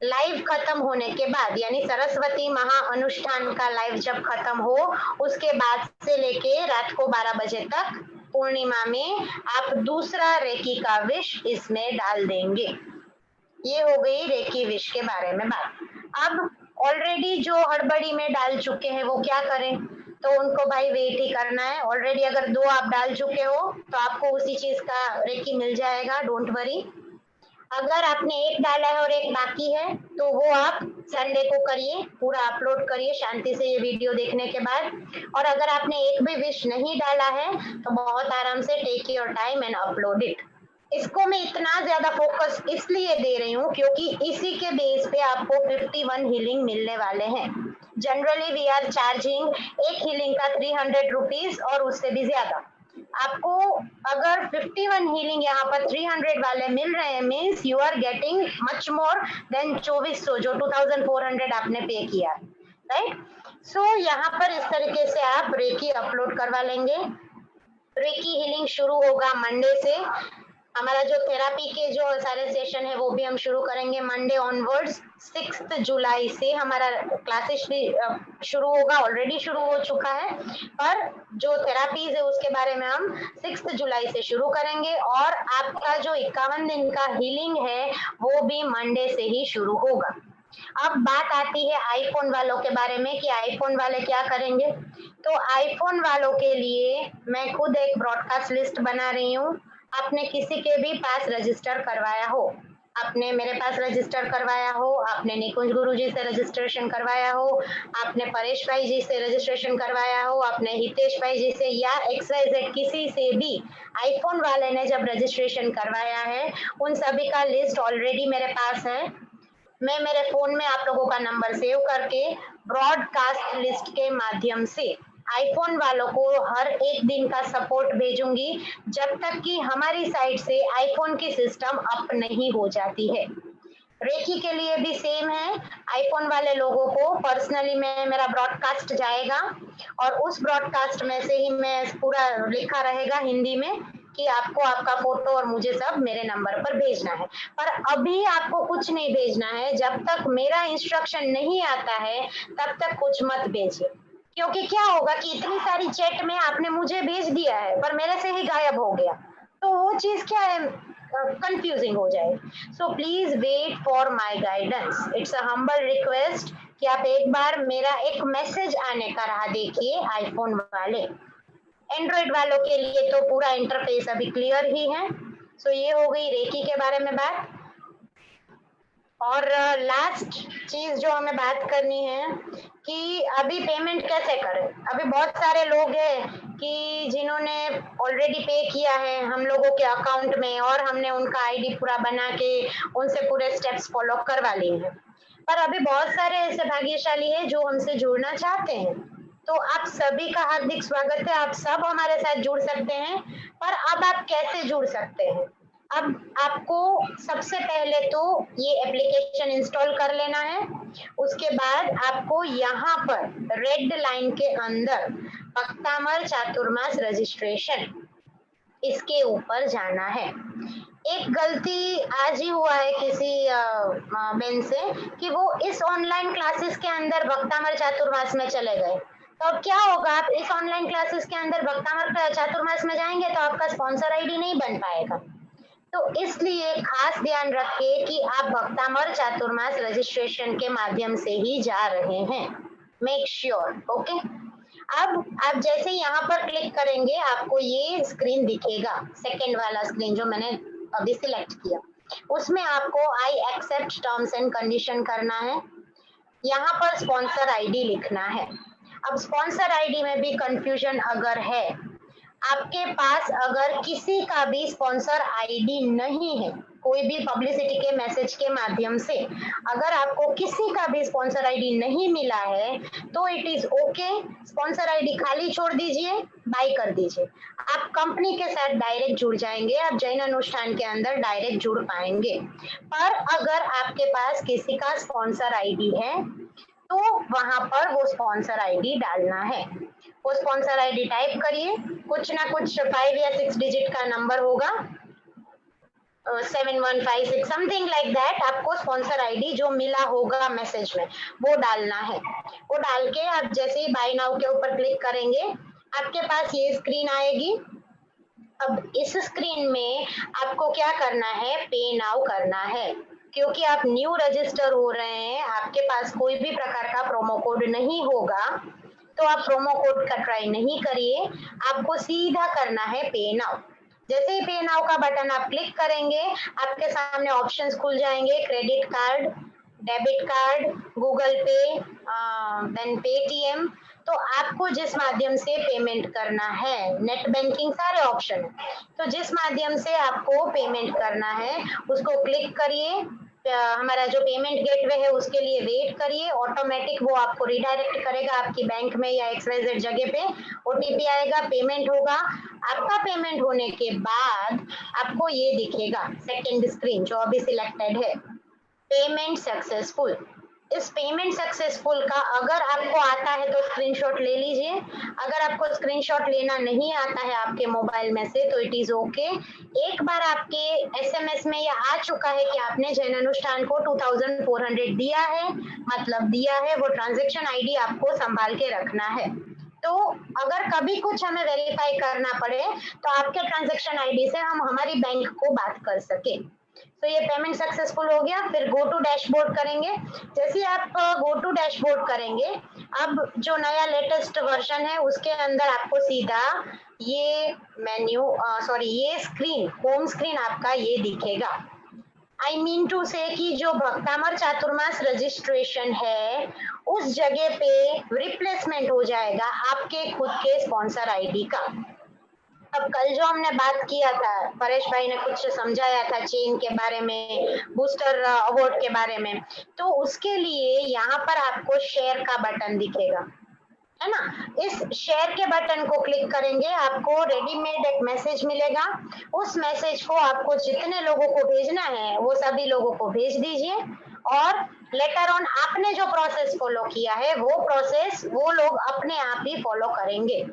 लाइव खत्म होने के बाद, यानी सरस्वती महा अनुष्ठान का लाइव जब खत्म हो, उसके बाद से लेके रात को 12 बजे तक पूर्णिमा में आप दूसरा रेकी का विश इसमें डाल देंगे। ये हो गई रेकी विश के बारे में बात। अब ऑलरेडी जो हड़बड़ी में डाल चुके हैं वो क्या करें? तो उनको भाई वेट ही करना है। ऑलरेडी अगर 2 आप डाल चुके हो तो आपको उसी चीज का रेकी मिल जाएगा, डोंट वरी। अगर आपने 1 डाला है और 1 बाकी है तो वो आप संडे को करिए, पूरा अपलोड करिए शांति से ये वीडियो देखने के बाद। और अगर आपने 1 भी विश नहीं डाला है तो बहुत आराम से take your time and upload it. इसको मैं इतना ज्यादा फोकस इसलिए दे रही हूँ क्योंकि इसी के बेस पे आपको 51 हीलिंग मिलने वाले हैं। जनरली वी आर चार्जिंग एक हीलिंग का 300 रुपीज और उससे भी ज्यादा। आपको अगर 51 हीलिंग यहाँ पर 300 वाले मिल रहे हैं, means you are getting much more than 2400 जो 2400 आपने पे किया, राइट? सो यहाँ पर इस तरीके से आप रेकी अपलोड करवा लेंगे। रेकी हीलिंग शुरू होगा मंडे से। हमारा जो थेरापी के जो सारे सेशन है वो भी हम शुरू करेंगे मंडे ऑनवर्ड्स। 6 जुलाई से हमारा क्लासेस भी शुरू होगा, ऑलरेडी शुरू हो चुका है, पर जो थेरापीज है उसके बारे में हम 6 जुलाई से शुरू करेंगे। और आपका जो 51 दिन का हीलिंग है वो भी मंडे से ही शुरू होगा। अब बात आती है आईफोन वालों के बारे में कि आईफोन वाले क्या करेंगे। तो आईफोन वालों के लिए मैं खुद एक ब्रॉडकास्ट लिस्ट बना रही हूँ। आपने किसी के भी पास रजिस्टर करवाया हो, आपने मेरे पास रजिस्टर करवाया हो, आपने निकुंज गुरु जी से रजिस्ट्रेशन करवाया हो, आपने परेश भाई जी से रजिस्ट्रेशन करवाया हो, आपने हितेश भाई जी से या XYZ किसी से भी आईफोन वाले ने जब रजिस्ट्रेशन करवाया है, उन सभी का लिस्ट ऑलरेडी मेरे पास है। मैं मेरे फोन में आप लोगों का नंबर सेव करके ब्रॉडकास्ट लिस्ट के माध्यम से आईफोन वालों को हर एक दिन का सपोर्ट भेजूंगी, जब तक कि हमारी साइड से आईफोन की सिस्टम अप नहीं हो जाती है। रेकी के लिए भी सेम है। आईफोन वाले लोगों को पर्सनली में मेरा ब्रॉडकास्ट जाएगा और उस ब्रॉडकास्ट में से ही मैं पूरा लिखा रहेगा हिंदी में कि आपको आपका फोटो और मुझे सब मेरे नंबर पर भेजना है। पर अभी आपको कुछ नहीं भेजना है, जब तक मेरा इंस्ट्रक्शन नहीं आता है तब तक कुछ मत भेजिए। क्योंकि क्या होगा कि इतनी सारी चैट में आपने मुझे भेज दिया है पर मेरे से ही गायब हो गया, तो वो चीज क्या है, कंफ्यूजिंग हो जाए। So please wait for my guidance, it's a humble request कि आप एक बार मेरा एक मैसेज आने का राह देखिए आईफोन वाले। एंड्रॉइड वालों के लिए तो पूरा इंटरफेस अभी क्लियर ही है। सो ये हो गई रेकी के बारे में बात। और लास्ट चीज जो हमें बात करनी है कि अभी पेमेंट कैसे करें। अभी बहुत सारे लोग हैं कि जिन्होंने ऑलरेडी पे किया है हम लोगों के अकाउंट में और हमने उनका आईडी पूरा बना के उनसे पूरे स्टेप्स फॉलो करवा लिए हैं। पर अभी बहुत सारे ऐसे भाग्यशाली हैं जो हमसे जुड़ना चाहते हैं। तो आप सभी का हार्दिक स्वागत है, आप सब हमारे साथ जुड़ सकते हैं। पर अब आप कैसे जुड़ सकते हैं? अब आपको सबसे पहले तो ये एप्लीकेशन इंस्टॉल कर लेना है। उसके बाद आपको यहाँ पर रेड लाइन के अंदर भक्तामर चातुर्मास रजिस्ट्रेशन, इसके ऊपर जाना है। एक गलती आज ही हुआ है किसी बहन से कि वो इस ऑनलाइन क्लासेस के अंदर भक्तामर चातुर्मास में चले गए। तो अब क्या होगा, आप इस ऑनलाइन क्लासेस के अंदर भक्तामर चातुर्मास में जाएंगे तो आपका स्पॉन्सर आईडी नहीं बन पाएगा। तो इसलिए खास ध्यान रखिए कि आप भक्तामर चातुर्मास रजिस्ट्रेशन के माध्यम से ही जा रहे हैं। Make sure, okay. अब आप जैसे यहाँ पर क्लिक करेंगे आपको ये स्क्रीन दिखेगा, सेकंड वाला स्क्रीन जो मैंने अभी सिलेक्ट किया। उसमें आपको I accept terms and condition करना है। यहाँ पर स्पॉन्सर आईडी लिखना है। अब स्पॉन्सर आईडी में भी कंफ्यूजन अगर है, आपके पास अगर किसी का भी स्पॉन्सर आईडी नहीं है, कोई भी पब्लिसिटी के मैसेज के माध्यम से अगर आपको किसी का भी स्पॉन्सर आईडी नहीं मिला है तो it is okay, sponsor ID खाली छोड़ दीजिए, बाय कर दीजिए। आप कंपनी के साथ डायरेक्ट जुड़ जाएंगे, आप जैन अनुष्ठान के अंदर डायरेक्ट जुड़ पाएंगे। पर अगर आपके पास किसी का स्पॉन्सर आईडी है तो वहां पर वो स्पॉन्सर आईडी डालना है। वो स्पॉन्सर आईडी टाइप करिए, कुछ ना कुछ 5 या 6 डिजिट का नंबर होगा, 7156 समथिंग लाइक दैट। आपको स्पॉन्सर आईडी जो मिला होगा मैसेज में वो डालना है। वो डाल के आप जैसे ही बाय नाउ के ऊपर क्लिक करेंगे आपके पास ये स्क्रीन आएगी। अब इस स्क्रीन में आपको क्या करना है, पे नाउ करना है। क्योंकि आप न्यू रजिस्टर हो रहे हैं, आपके पास कोई भी प्रकार का प्रोमो कोड नहीं होगा, तो आप प्रोमो कोड का ट्राई नहीं करिए, आपको सीधा करना है पे नाउ। जैसे ही पे नाउ का बटन आप क्लिक करेंगे आपके सामने ऑप्शंस खुल जाएंगे, credit card, debit card, Google पे, देन पेटीएम। तो आपको जिस माध्यम से पेमेंट करना है, नेट बैंकिंग, सारे ऑप्शन है, तो जिस माध्यम से आपको पेमेंट करना है उसको क्लिक करिए। हमारा जो पेमेंट गेटवे है उसके लिए वेट करिए, ऑटोमेटिक वो आपको रिडायरेक्ट करेगा आपकी बैंक में या XYZ जगह पे। ओटीपी आएगा, पेमेंट होगा। आपका पेमेंट होने के बाद आपको ये दिखेगा सेकंड स्क्रीन जो अभी सिलेक्टेड है, पेमेंट सक्सेसफुल। इस पेमेंट सक्सेसफुल का अगर आपको आता है तो स्क्रीनशॉट ले लीजिए, अगर आपको स्क्रीनशॉट लेना नहीं आता है आपके मोबाइल में से तो इट इज ओके। एक बार आपके एसएमएस में यह आ चुका है कि आपने जैन अनुष्ठान को 2400 दिया है, मतलब दिया है, वो ट्रांजैक्शन आईडी आपको संभाल के रखना है। तो अगर कभी कुछ हमें वेरीफाई करना पड़े तो आपके ट्रांजैक्शन आईडी से हम हमारी बैंक को बात कर सके। तो ये पेमेंट सक्सेसफुल हो गया। फिर गो टू डैशबोर्ड करेंगे। जैसे ही आप गो टू डैशबोर्ड करेंगे, अब जो नया लेटेस्ट वर्जन है उसके अंदर आपको सीधा ये मेन्यू सॉरी ये स्क्रीन, होम स्क्रीन आपका ये दिखेगा। आई मीन टू से कि जो भक्तामर चातुर्मास रजिस्ट्रेशन है उस जगह पे रिप्लेसमेंट हो जाएगा आपके खुद के स्पॉन्सर आईडी का। अब कल जो हमने बात किया था, परेश भाई ने कुछ समझाया था चेन के बारे में, बूस्टर अवार्ड के बारे में, तो उसके लिए यहाँ पर आपको शेयर का बटन दिखेगा, है ना। इस शेयर के बटन को क्लिक करेंगे, आपको रेडीमेड एक मैसेज मिलेगा। उस मैसेज को आपको जितने लोगों को भेजना है वो सभी लोगों को भेज दीजिए, और लेटर ऑन आपने जो प्रोसेस फॉलो किया है वो प्रोसेस वो लोग अपने आप ही फॉलो करेंगे।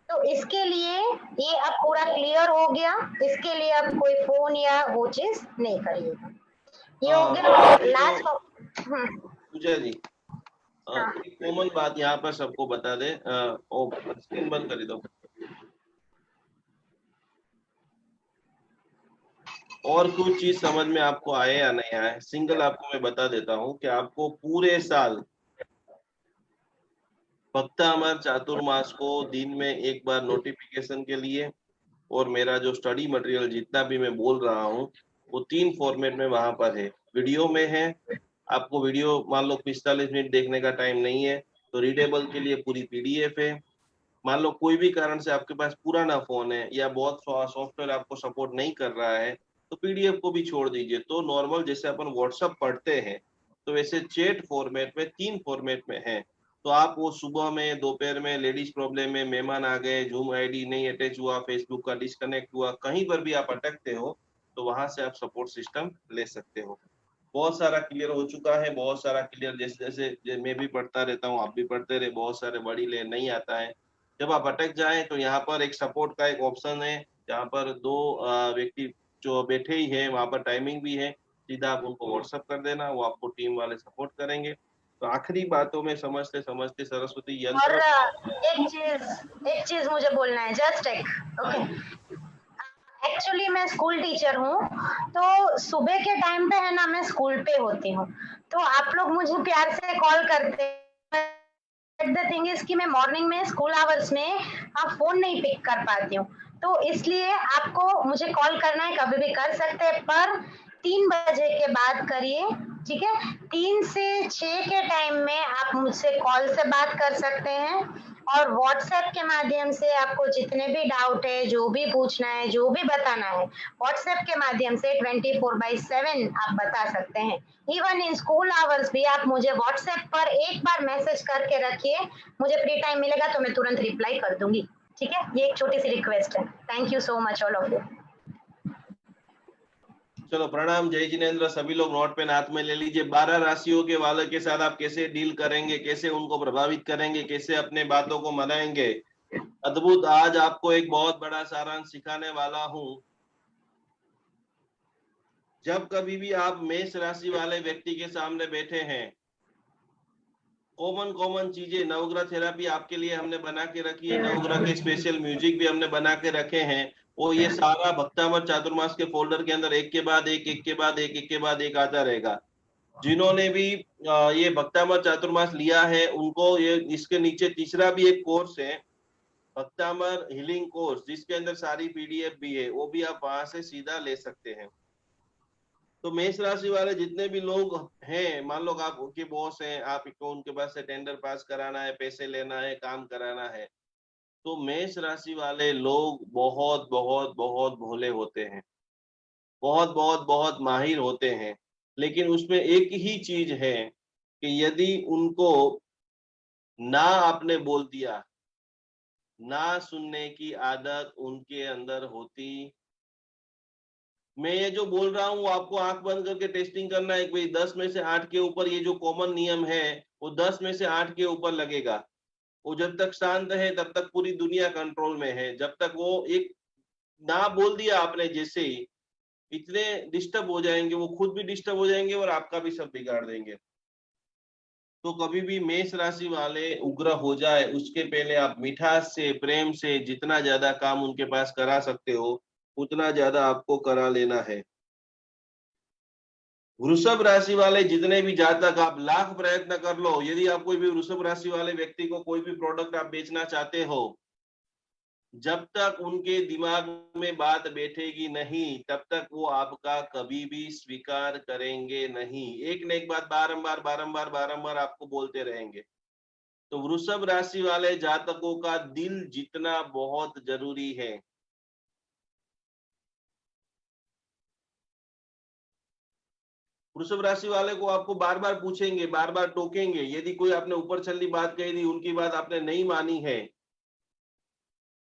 तो इसके लिए ये अब पूरा क्लियर हो गया। इसके लिए अब कोई फोन या वो चीज नहीं करिएगा। ये हो गया अभी तो लास्ट। पूजा जी, हाँ, एक कॉमन बात यहाँ पर सबको बता दे, स्क्रीन बंद कर दो। और कुछ चीज समझ में आपको आए या नहीं आए, सिंगल आपको मैं बता देता हूँ कि आपको पूरे साल भक्तामर चातुर्मास को दिन में एक बार नोटिफिकेशन के लिए, और मेरा जो स्टडी मटेरियल जितना भी मैं बोल रहा हूँ वो 3 फॉर्मेट में वहां पर है। वीडियो में है, आपको वीडियो मान लो 45 मिनट देखने का टाइम नहीं है तो रीडेबल के लिए पूरी पीडीएफ है। मान लो कोई भी कारण से आपके पास पुराना फोन है या बहुत सॉफ्टवेयर आपको सपोर्ट नहीं कर रहा है तो पीडीएफ को भी छोड़ दीजिए। तो नॉर्मल जैसे अपन व्हाट्सएप पढ़ते हैं तो वैसे चैट फॉर्मेट में 3 फॉर्मेट में है। तो आप वो सुबह में, दोपहर में, लेडीज प्रॉब्लम में, मेहमान आ गए, जूम आईडी नहीं अटैच हुआ, फेसबुक का डिस्कनेक्ट हुआ, कहीं पर भी आप अटकते हो तो वहां से आप सपोर्ट सिस्टम ले सकते हो। बहुत सारा क्लियर हो चुका है, बहुत सारा क्लियर, जैसे जैसे मैं भी पढ़ता रहता हूँ, आप भी पढ़ते रहे, बहुत सारे बड़ी ले नहीं आता है। जब आप अटक जाएं तो यहाँ पर एक सपोर्ट का एक ऑप्शन है जहाँ पर 2 व्यक्ति जो बैठे ही है, वहां पर टाइमिंग भी है, सीधा आप उनको व्हाट्सअप कर देना, वो आपको टीम वाले सपोर्ट करेंगे। तो आखिरी बातों में समझते समझते सरस्वती और यंत्र। एक चीज मुझे बोलना है, जस्ट एक ओके। एक्चुअली मैं स्कूल टीचर हूँ, तो सुबह के टाइम पे है ना मैं स्कूल पे होती हूँ, तो आप लोग मुझे प्यार से कॉल करते हैं। द थिंग इज कि मैं मॉर्निंग में स्कूल आवर्स में फोन नहीं पिक कर पाती हूँ, तो इसलिए आपको मुझे कॉल करना है कभी भी कर सकते हैं, पर 3 बजे के बाद करिए, ठीक है। 3 से 6 के टाइम में आप मुझसे कॉल से बात कर सकते हैं, और व्हाट्सएप के माध्यम से आपको जितने भी डाउट है, जो भी पूछना है, जो भी बताना है, व्हाट्सएप के माध्यम से 24/7 आप बता सकते हैं। इवन इन स्कूल आवर्स भी आप मुझे व्हाट्सएप पर एक बार मैसेज करके रखिए, मुझे फ्री टाइम मिलेगा तो मैं तुरंत रिप्लाई कर दूंगी, ठीक है। ये एक छोटी सी रिक्वेस्ट है। Thank you so much all of you. चलो प्रणाम, जय जिनेन्द्र। सभी लोग नोट पेन हाथ में ले लीजिए। 12 राशियों के वालों के साथ आप कैसे डील करेंगे, कैसे उनको प्रभावित करेंगे, कैसे अपने बातों को मनाएंगे, अद्भुत। आज आपको एक बहुत बड़ा सारांश सिखाने वाला हूं। जब कभी भी आप मेष राशि वाले व्यक्ति के सामने बैठे हैं, कॉमन कॉमन चीजें, नवग्रह थेरेपी आपके लिए हमने बना के रखी है, नवग्रह के स्पेशल म्यूजिक भी हमने बना के रखे हैं, वो ये सारा भक्तामर चातुर्मास के फोल्डर के अंदर एक के बाद एक, एक के बाद एक, एक के बाद एक आता रहेगा। जिन्होंने भी ये भक्तामर चातुर्मास लिया है उनको ये इसके नीचे तीसरा भी एक कोर्स है, भक्तामर हीलिंग कोर्स, जिसके अंदर सारी पीडीएफ भी है, वो भी आप वहां से सीधा ले सकते हैं। तो मेष राशि वाले जितने भी लोग हैं, मान लो आप उनके बॉस हैं, आपको उनके पास से टेंडर पास कराना है, पैसे लेना है, काम कराना है, तो मेष राशि वाले लोग बहुत बहुत बहुत भोले होते हैं, बहुत बहुत बहुत माहिर होते हैं। लेकिन उसमें एक ही चीज है कि यदि उनको ना आपने बोल दिया, ना सुनने की आदत उनके अंदर होती। मैं ये जो बोल रहा हूँ आपको आंख बंद करके टेस्टिंग करना है कि भाई 10 में से 8 के ऊपर ये जो कॉमन नियम है वो 10 में से 8 के ऊपर लगेगा। वो जब तक शांत है तब तक पूरी दुनिया कंट्रोल में है, जब तक वो एक ना बोल दिया आपने जैसे ही, इतने डिस्टर्ब हो जाएंगे, वो खुद भी डिस्टर्ब हो जाएंगे और आपका भी सब बिगाड़ देंगे। तो कभी भी मेष राशि वाले उग्र हो जाए उसके पहले आप मिठास से, प्रेम से जितना ज्यादा काम उनके पास करा सकते हो उतना ज्यादा आपको करा लेना है। वृषभ राशि वाले जितने भी जातक, आप लाख प्रयत्न कर लो, यदि आप कोई भी वृषभ राशि वाले व्यक्ति को कोई भी प्रोडक्ट आप बेचना चाहते हो, जब तक उनके दिमाग में बात बैठेगी नहीं, तब तक वो आपका कभी भी स्वीकार करेंगे नहीं। एक न एक बात बारंबार बारंबार बारंबार आपको बोलते रहेंगे। तो वृषभ राशि वाले जातकों का दिल जीतना बहुत जरूरी है। वृषभ राशि वाले को आपको बार बार पूछेंगे, बार बार टोकेंगे। यदि कोई आपने ऊपर छल्ली बात कही थी, उनकी बात आपने नहीं मानी है,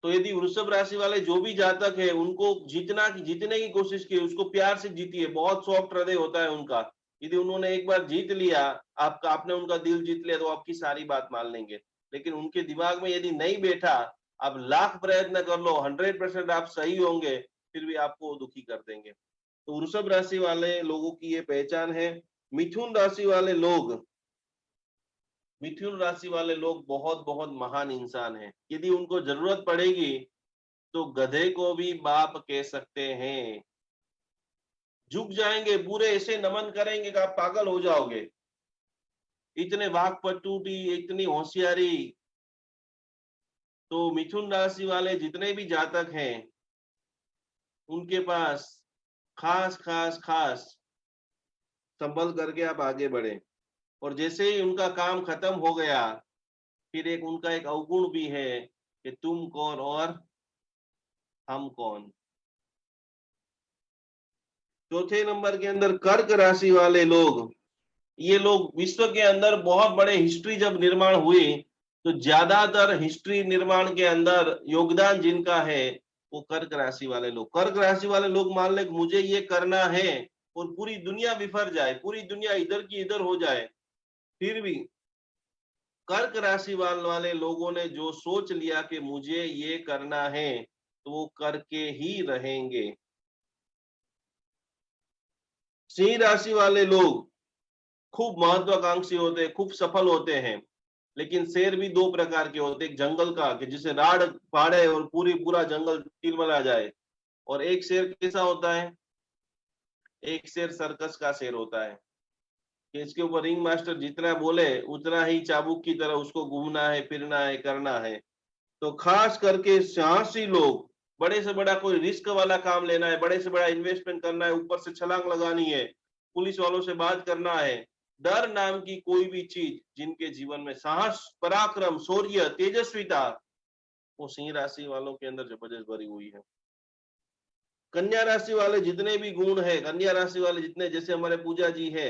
तो यदि वृषभ राशि वाले जो भी जातक है, उनको जीतने की कोशिश की, उसको प्यार से जीतिए। बहुत सॉफ्ट हृदय होता है उनका। यदि उन्होंने एक बार जीत लिया आपने उनका दिल जीत लिया, तो आपकी सारी बात मान लेंगे। लेकिन उनके दिमाग में यदि नहीं बैठा, आप लाख प्रयत्न कर लो, 100% आप सही होंगे, फिर भी आपको दुखी कर देंगे। तो वृषभ राशि वाले लोगों की ये पहचान है। मिथुन राशि वाले लोग, मिथुन राशि वाले लोग बहुत बहुत महान इंसान हैं। यदि उनको जरूरत पड़ेगी तो गधे को भी बाप कह सकते हैं। झुक जाएंगे, पूरे ऐसे नमन करेंगे कि आप पागल हो जाओगे। इतने वाकपटुती, इतनी होशियारी। तो मिथुन राशि वाले जितने भी जातक हैं, उनके पास खास खास खास संभल करके आप आगे बढ़े। और जैसे ही उनका काम खत्म हो गया, फिर उनका एक अवगुण भी है कि तुम कौन और हम कौन। चौथे नंबर के अंदर कर्क राशि वाले लोग, ये लोग विश्व के अंदर बहुत बड़े हिस्ट्री जब निर्माण हुई, तो ज्यादातर हिस्ट्री निर्माण के अंदर योगदान जिनका है, वो कर्क राशि वाले लोग। कर्क राशि वाले लोग मान ले मुझे ये करना है, और पूरी दुनिया बिफर जाए, पूरी दुनिया इधर की इधर हो जाए, फिर भी कर्क राशि वाले लोगों ने जो सोच लिया कि मुझे ये करना है, तो वो करके ही रहेंगे। सिंह राशि वाले लोग खूब महत्वाकांक्षी होते हैं, खूब सफल होते हैं। लेकिन शेर भी दो प्रकार के होते हैं। एक जंगल का, कि जिसे राड़ फाड़े और पूरा जंगल तिलमिला जाए। और एक शेर कैसा होता है? एक शेर सर्कस का शेर होता है, कि इसके ऊपर रिंग मास्टर जितना बोले उतना ही चाबुक की तरह उसको घूमना है, फिरना है, करना है। तो खास करके साहसी लोग, बड़े से बड़ा कोई रिस्क वाला काम लेना है, बड़े से बड़ा इन्वेस्टमेंट करना है, ऊपर से छलांग लगानी है, पुलिस वालों से बात करना है, डर नाम की कोई भी चीज जिनके जीवन में साहस, पराक्रम, शौर्य, तेजस्विता, वो सिंह राशि वालों के अंदर जबरदस्त भरी हुई है। कन्या राशि वाले जितने भी गुण है, कन्या राशि वाले जितने, जैसे हमारे पूजा जी है,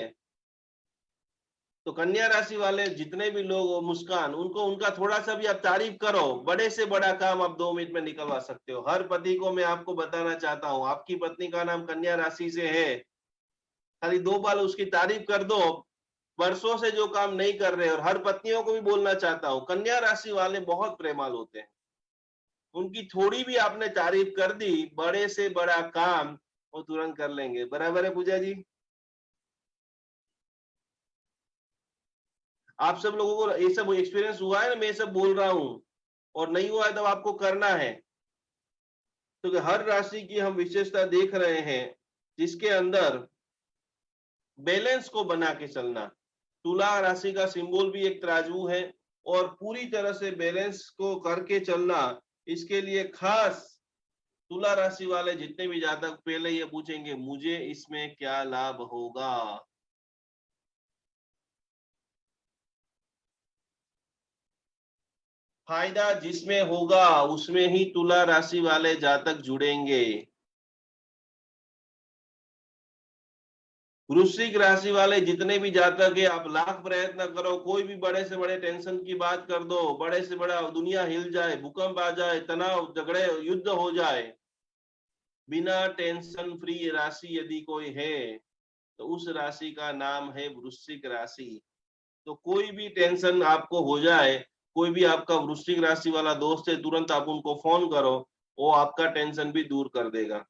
तो कन्या राशि वाले जितने भी लोग हो, मुस्कान, उनको उनका थोड़ा सा भी आप तारीफ करो, बड़े से बड़ा काम आप 2 मिनट में निकलवा सकते हो। हर पति को मैं आपको बताना चाहता हूँ, आपकी पत्नी का नाम कन्या राशि से है, खाली 2 बार उसकी तारीफ कर दो, वर्षों से जो काम नहीं कर रहे। और हर पत्नियों को भी बोलना चाहता हूँ, कन्या राशि वाले बहुत प्रेमाल होते हैं। उनकी थोड़ी भी आपने तारीफ कर दी, बड़े से बड़ा काम वो तुरंत कर लेंगे। बराबर है पूजा जी? आप सब लोगों को ये सब एक्सपीरियंस हुआ है ना? मैं ये सब बोल रहा हूँ, और नहीं हुआ है तब आपको करना है। तो हर राशि की हम विशेषता देख रहे हैं, जिसके अंदर बैलेंस को बना के चलना। तुला राशि का सिंबल भी एक तराजू है, और पूरी तरह से बैलेंस को करके चलना, इसके लिए खास तुला राशि वाले जितने भी जातक पहले ये पूछेंगे मुझे इसमें क्या लाभ होगा। फायदा जिसमें होगा उसमें ही तुला राशि वाले जातक जुड़ेंगे। वृश्चिक राशि वाले जितने भी जातक है, आप लाख प्रयत्न करो, कोई भी बड़े से बड़े टेंशन की बात कर दो, बड़े से बड़ा दुनिया हिल जाए, भूकंप आ जाए, तनाव, झगड़े, युद्ध हो जाए, बिना टेंशन फ्री राशि यदि कोई है, तो उस राशि का नाम है वृश्चिक राशि। तो कोई भी टेंशन आपको हो जाए, कोई भी आपका वृश्चिक राशि वाला दोस्त है, तुरंत आप उनको फोन करो, वो आपका टेंशन भी दूर कर देगा।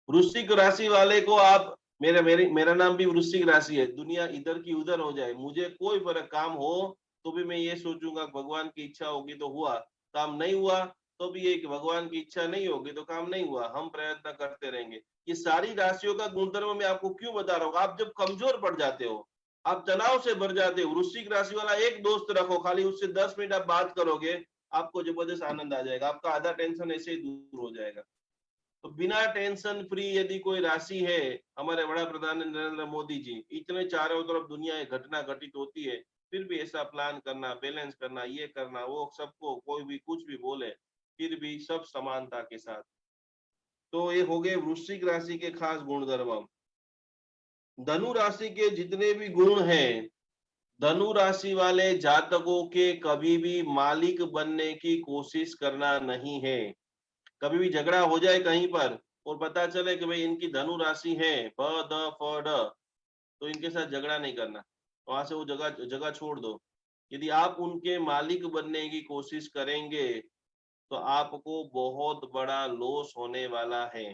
वृश्चिक राशि वाले को आप, मेरा नाम भी वृश्चिक राशि है, दुनिया इधर की उधर हो जाए, मुझे कोई फर्क, काम हो तो भी मैं ये सोचूंगा भगवान की इच्छा होगी तो हुआ, काम नहीं हुआ तो भी ये कि भगवान की इच्छा नहीं होगी तो काम नहीं हुआ, हम प्रयत्न करते रहेंगे। ये सारी राशियों का गुणधर्म मैं आपको क्यों बता रहा हूँ। आप जब कमजोर पड़ जाते हो, आप तनाव से भर जाते हो, वृश्चिक राशि वाला एक दोस्त रखो, खाली उससे 10 मिनट आप बात करोगे, आपको जबरदस्त आनंद आ जाएगा, आपका आधा टेंशन ऐसे ही दूर हो जाएगा। तो बिना टेंशन फ्री यदि कोई राशि है, हमारे बड़ा प्रधान नरेंद्र मोदी जी, इतने चारों तरफ दुनिया में घटना घटित होती है, फिर भी ऐसा प्लान करना, बैलेंस करना, ये करना, वो, सबको कोई भी कुछ भी बोले, फिर भी सब समानता के साथ। तो ये हो गए वृश्चिक राशि के खास गुणधर्म। धनु राशि के जितने भी गुण हैं, धनु राशि वाले जातकों के कभी भी मालिक बनने की कोशिश करना नहीं है। कभी भी झगड़ा हो जाए कहीं पर और पता चले कि भाई इनकी धनु राशि है ब द फ ड, तो इनके साथ झगड़ा नहीं करना, वहां से वो जगह जगह छोड़ दो। यदि आप उनके मालिक बनने की कोशिश करेंगे तो आपको बहुत बड़ा लॉस होने वाला है।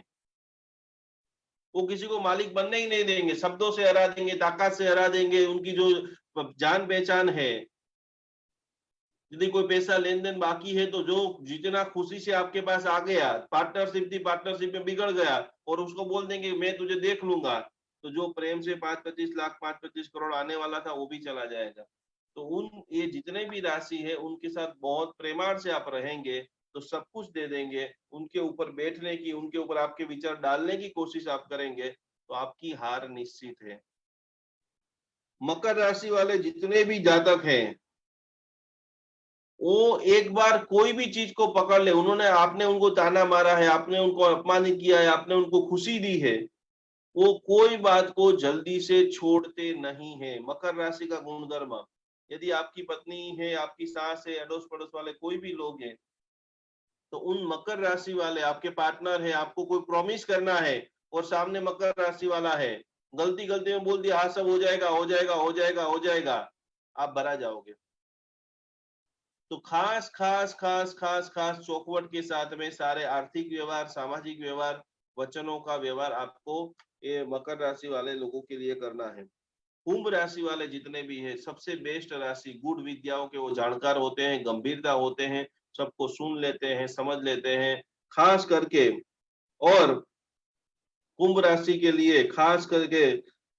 वो किसी को मालिक बनने ही नहीं देंगे, शब्दों से हरा देंगे, ताकत से हरा देंगे, उनकी जो जान पहचान है। यदि कोई पैसा लेन देन बाकी है तो जो जितना खुशी से आपके पास आ गया, पार्टनरशिप थी, पार्टनरशिप में बिगड़ गया और उसको बोल देंगे मैं तुझे देख लूंगा, तो जो प्रेम से 5-25 लाख 5-25 करोड़ आने वाला था वो भी चला जाएगा। तो उन ये जितने भी राशि है उनके साथ बहुत प्रेमार से आप रहेंगे तो सब कुछ दे देंगे, उनके ऊपर बैठने की, उनके ऊपर आपके विचार डालने की कोशिश आप करेंगे तो आपकी हार निश्चित है। मकर राशि वाले जितने भी जातक हैं, वो एक बार कोई भी चीज को पकड़ ले, उन्होंने, आपने उनको ताना मारा है, आपने उनको अपमानित किया है, आपने उनको खुशी दी है, वो कोई बात को जल्दी से छोड़ते नहीं है। मकर राशि का गुणधर्म, यदि आपकी पत्नी है, आपकी सास है, अड़ोस पड़ोस वाले कोई भी लोग हैं, तो उन मकर राशि वाले आपके पार्टनर है, आपको कोई प्रॉमिस करना है और सामने मकर राशि वाला है, गलती गलती में बोल दिया हाँ सब हो जाएगा हो जाएगा हो जाएगा हो जाएगा, आप भरा जाओगे। तो खास खास खास खास खास चौखवट के साथ में सारे आर्थिक व्यवहार, सामाजिक व्यवहार, वचनों का व्यवहार आपको ये मकर राशि वाले लोगों के लिए करना है। कुंभ राशि वाले जितने भी हैं, सबसे बेस्ट राशि, गुड़ विद्याओं के वो जानकार होते हैं, गंभीरता होते हैं, सबको सुन लेते हैं, समझ लेते हैं, खास करके। और कुंभ राशि के लिए खास करके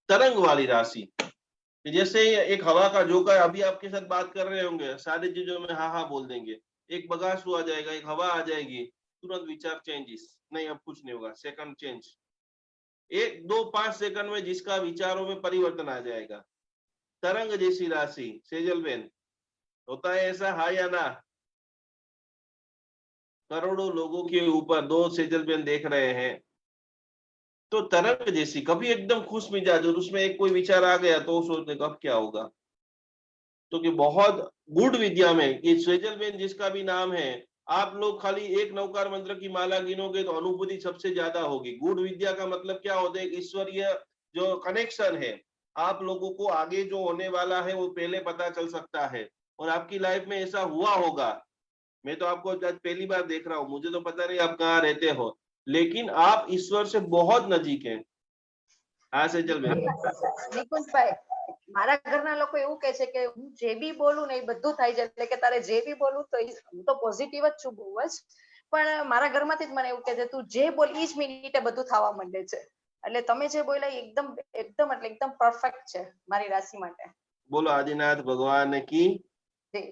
तरंग वाली राशि, जैसे एक हवा का झोंका, अभी आपके साथ बात कर रहे होंगे, सारी चीजों में हाँ हाँ बोल देंगे, एक बगासू आ जाएगा, एक हवा आ जाएगी, तुरंत विचार चेंजेस, नहीं अब कुछ नहीं होगा, सेकंड चेंज, 1-2-5 सेकंड में जिसका विचारों में परिवर्तन आ जाएगा। तरंग जैसी राशि, सेजल बेन, होता है ऐसा हाँ या ना? करोड़ों लोगों के ऊपर 2 सेजल बेन देख रहे हैं। तो तरंग जैसी, कभी एकदम खुश मिजाज और उसमें एक कोई विचार आ गया तो सोचते कब क्या होगा। तो कि बहुत गुड़ विद्या में ये स्वेजल बेन जिसका भी नाम है, आप लोग खाली एक नवकार मंत्र की माला गिनोगे तो अनुभूति सबसे ज्यादा होगी। गुड़ विद्या का मतलब क्या होता है? ईश्वरीय जो कनेक्शन है, आप लोगों को आगे जो होने वाला है वो पहले पता चल सकता है और आपकी लाइफ में ऐसा हुआ होगा। मैं तो आपको आज पहली बार देख रहा हूँ, मुझे तो पता नहीं आप कहाँ रहते हो, लेकिन आप ईश्वर से बहुत नजीक हैं। हाँ सेजल बेन। નિકુંજભાઈ, મારા ઘરના લોકો એવું કહે છે કે હું જે બી બોલું ને એ બધું થાય છે, એટલે કે તારે જે બી બોલું તો હું તો પોઝિટિવ જ છું બહુ જ, પણ મારા ઘરમાંથી જ મને એવું કહે છે તું જે બોલ ઈ જ મિનિટે બધું થવા માંડે છે, એટલે તમે જે બોલ્યા એકદમ એકદમ એટલે એકદમ પરફેક્ટ છે મારી રાશિ માટે. બોલો આદિનાથ ભગવાન की જી.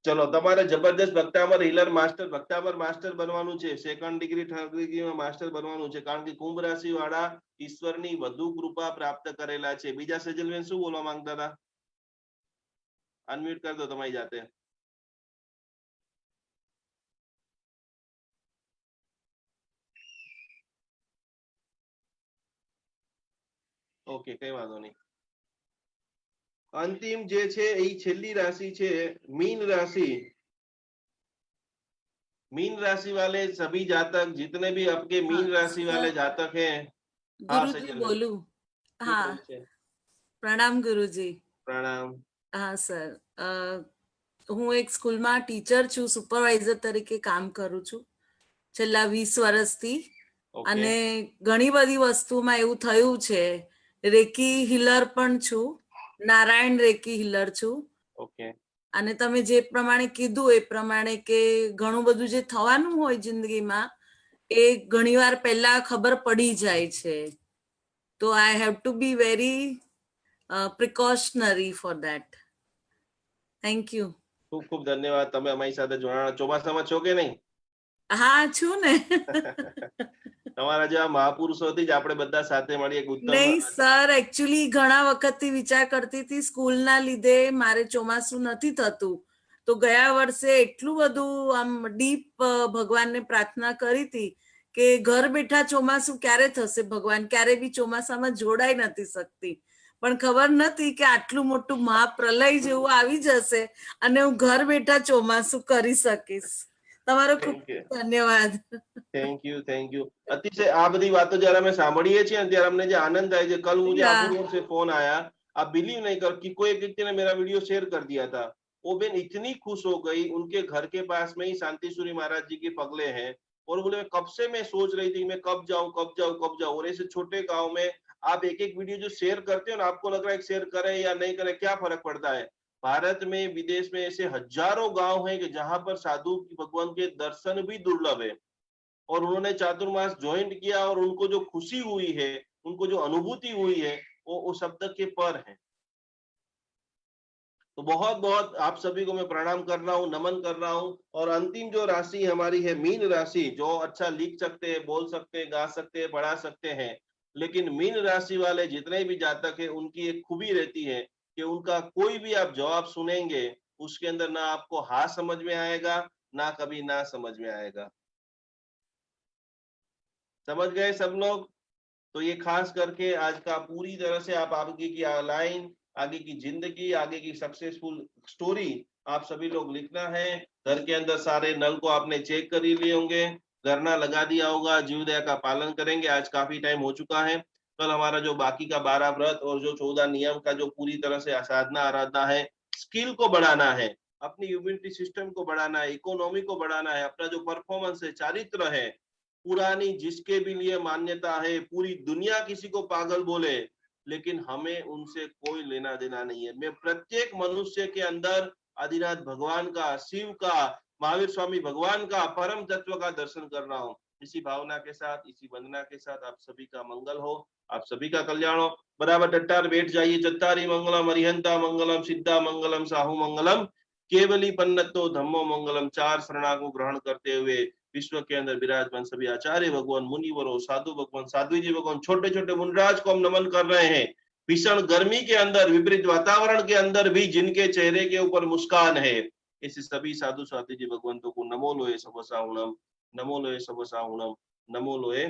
ચલો, તમારે જબરદસ્ત ભક્તામર હીલર માસ્ટર, ભક્તામર માસ્ટર બનવાનું છે, સેકન્ડ ડિગ્રી થર્ડ ડિગ્રીમાં માસ્ટર બનવાનું છે, કારણ કે કુંભ રાશિ વાળા ઈશ્વરની વધુ કૃપા પ્રાપ્ત કરેલા છે. બીજા સેજલબેન શું બોલવા માંગતા હતા? અનમ્યુટ કરી દો તમારી જાતે. ઓકે, કઈ વાંધો નહીં. અંતિમ જે છે એ છેલ્લી રાશि છે मीन राशि. मीन राशि वाले सभी जातक, जितने भी आपके मीन राशि वाले जातक हैं, गुरुजी बोलू? हाँ, प्रणाम गुरुजी. प्रणाम. હા સર, હું એક સ્કૂલમાં ટીચર છું, સુપરવાઇઝર તરીકે કામ કરું છું છેલ્લા 20 વર્ષથી. અને ઘણી બધી વસ્તુમાં એવું થયું છે. રેકી હિલર પણ છું, નારાયણ રેકી હિલર છું. ઓકે. અને તમે જે પ્રમાણે કીધું એ પ્રમાણે કે ઘણું બધું જે થવાનું હોય જિંદગીમાં એ ઘણીવાર પહેલા ખબર પડી જાય છે. તો I have to be very precautionary for that. Thank you. ખૂબ ખૂબ ધન્યવાદ. તમે અમારી સાથે જોડાણા. ચોમાસામાં છો કે નહીં? હા છું ને. તમારા જેવા મહાપુરુષોથી જ આપણે બધા સાથે મળી એક ઉત્તમ નહીં સર, એકચ્યુઅલી ઘણા વખતથી વિચાર કરતી હતી, સ્કૂલના લીધે મારે ચોમાસું નથી થતું. તો ગયા વર્ષે એટલું બધું આમ ડીપ ભગવાનને પ્રાર્થના કરી હતી કે ઘર બેઠા ચોમાસું ક્યારે થશે ભગવાન, ક્યારે બી ચોમાસામાં જોડાઈ નથી શકતી. પણ ખબર નથી કે આટલું મોટું મહાપ્રલય જેવું આવી જશે અને હું ઘર બેઠા ચોમાસું કરી શકીશ. તમારો ખૂબ ધન્યવાદ. Thank you, thank you. અતિશય આ બધી વાતો જયારે અમે સાંભળીએ છીએ ને ત્યારે અમને જે आनंद आए थे, कल मुझे हाँ। आबू रोड से फोन आया, आप बिलीव नहीं कर कि कोई एक व्यक्ति ने मेरा वीडियो शेयर कर दिया था. वो बहन इतनी खुश हो गई, उनके घर के पास में ही शांतिसूरी महाराज जी के पगले हैं और बोले मैं कब से मैं सोच रही थी मैं कब जाऊं कब जाऊं कब जाऊं. और ऐसे छोटे गांव में आप एक एक वीडियो जो शेयर करते हो ना, आपको लग रहा है शेयर करें या नहीं करें क्या फर्क पड़ता है. भारत में विदेश में ऐसे हजारों गांव हैं कि जहां पर साधु भगवान के दर्शन भी दुर्लभ है. और उन्होंने चातुर्मास ज्वाइंट किया और उनको जो खुशी हुई है, उनको जो अनुभूति हुई है, वो शब्द के पर है. तो बहुत बहुत आप सभी को मैं प्रणाम कर रहा हूँ, नमन कर रहा हूँ. और अंतिम जो राशि हमारी है मीन राशि, जो अच्छा लिख सकते हैं, बोल सकते हैं, गा सकते हैं, पढ़ा सकते हैं, लेकिन मीन राशि वाले जितने भी जातक है उनकी एक खूबी रहती है कि उनका कोई भी आप जवाब सुनेंगे उसके अंदर ना आपको हाँ समझ में आएगा, ना कभी ना समझ में आएगा. समझ गए सब लोग? तो ये खास करके आज का पूरी तरह से आप आगे की लाइन, आगे की जिंदगी, आगे की सक्सेसफुल स्टोरी आप सभी लोग लिखना है. घर के अंदर सारे नल को आपने चेक कर ही लिए होंगे, गरना लगा दिया होगा, जीवदया का पालन करेंगे. आज काफी टाइम हो चुका है. कल हमारा जो बाकी का 12 व्रत और जो 14 नियम का जो पूरी तरह से साधना आराधना है, स्किल को बढ़ाना है, अपनी इम्यूनिटी सिस्टम को बढ़ाना है, इकोनॉमी को बढ़ाना है, अपना जो परफॉर्मेंस है, चारित्र है, पुरानी जिसके भी लिए मान्यता है, पूरी दुनिया किसी को पागल बोले, लेकिन हमें उनसे कोई लेना देना नहीं है. मैं प्रत्येक मनुष्य के अंदर आदिनाथ भगवान का, शिव का, महावीर स्वामी भगवान का, परम तत्व का दर्शन कर रहा हूँ. इसी भावना के साथ, इसी वंदना के साथ आप सभी का मंगल हो, आप सभी का कल्याण हो. बराबर टट्टार बैठ जाइए. चत्तारी मंगलम, अरिहंता मंगलम, सिद्धा मंगलम, साहू मंगलम, केवली पन्नतो धम्मो मंगलम. 4 शरणा को ग्रहण करते हुए विश्व के अंदर विराजमान सभी आचार्य भगवान, मुनिवरों, साधु भगवान, साध्वी जी भगवान, छोटे छोटे मुनराज को हम नमन कर रहे हैं. भीषण गर्मी के अंदर, विपरीत वातावरण के अंदर भी जिनके चेहरे के ऊपर मुस्कान है, ऐसे सभी साधु साध्वी जी भगवंतों को नमो लोए सबसाहुणम, नमो लोए सबसाहुणम, नमो लोए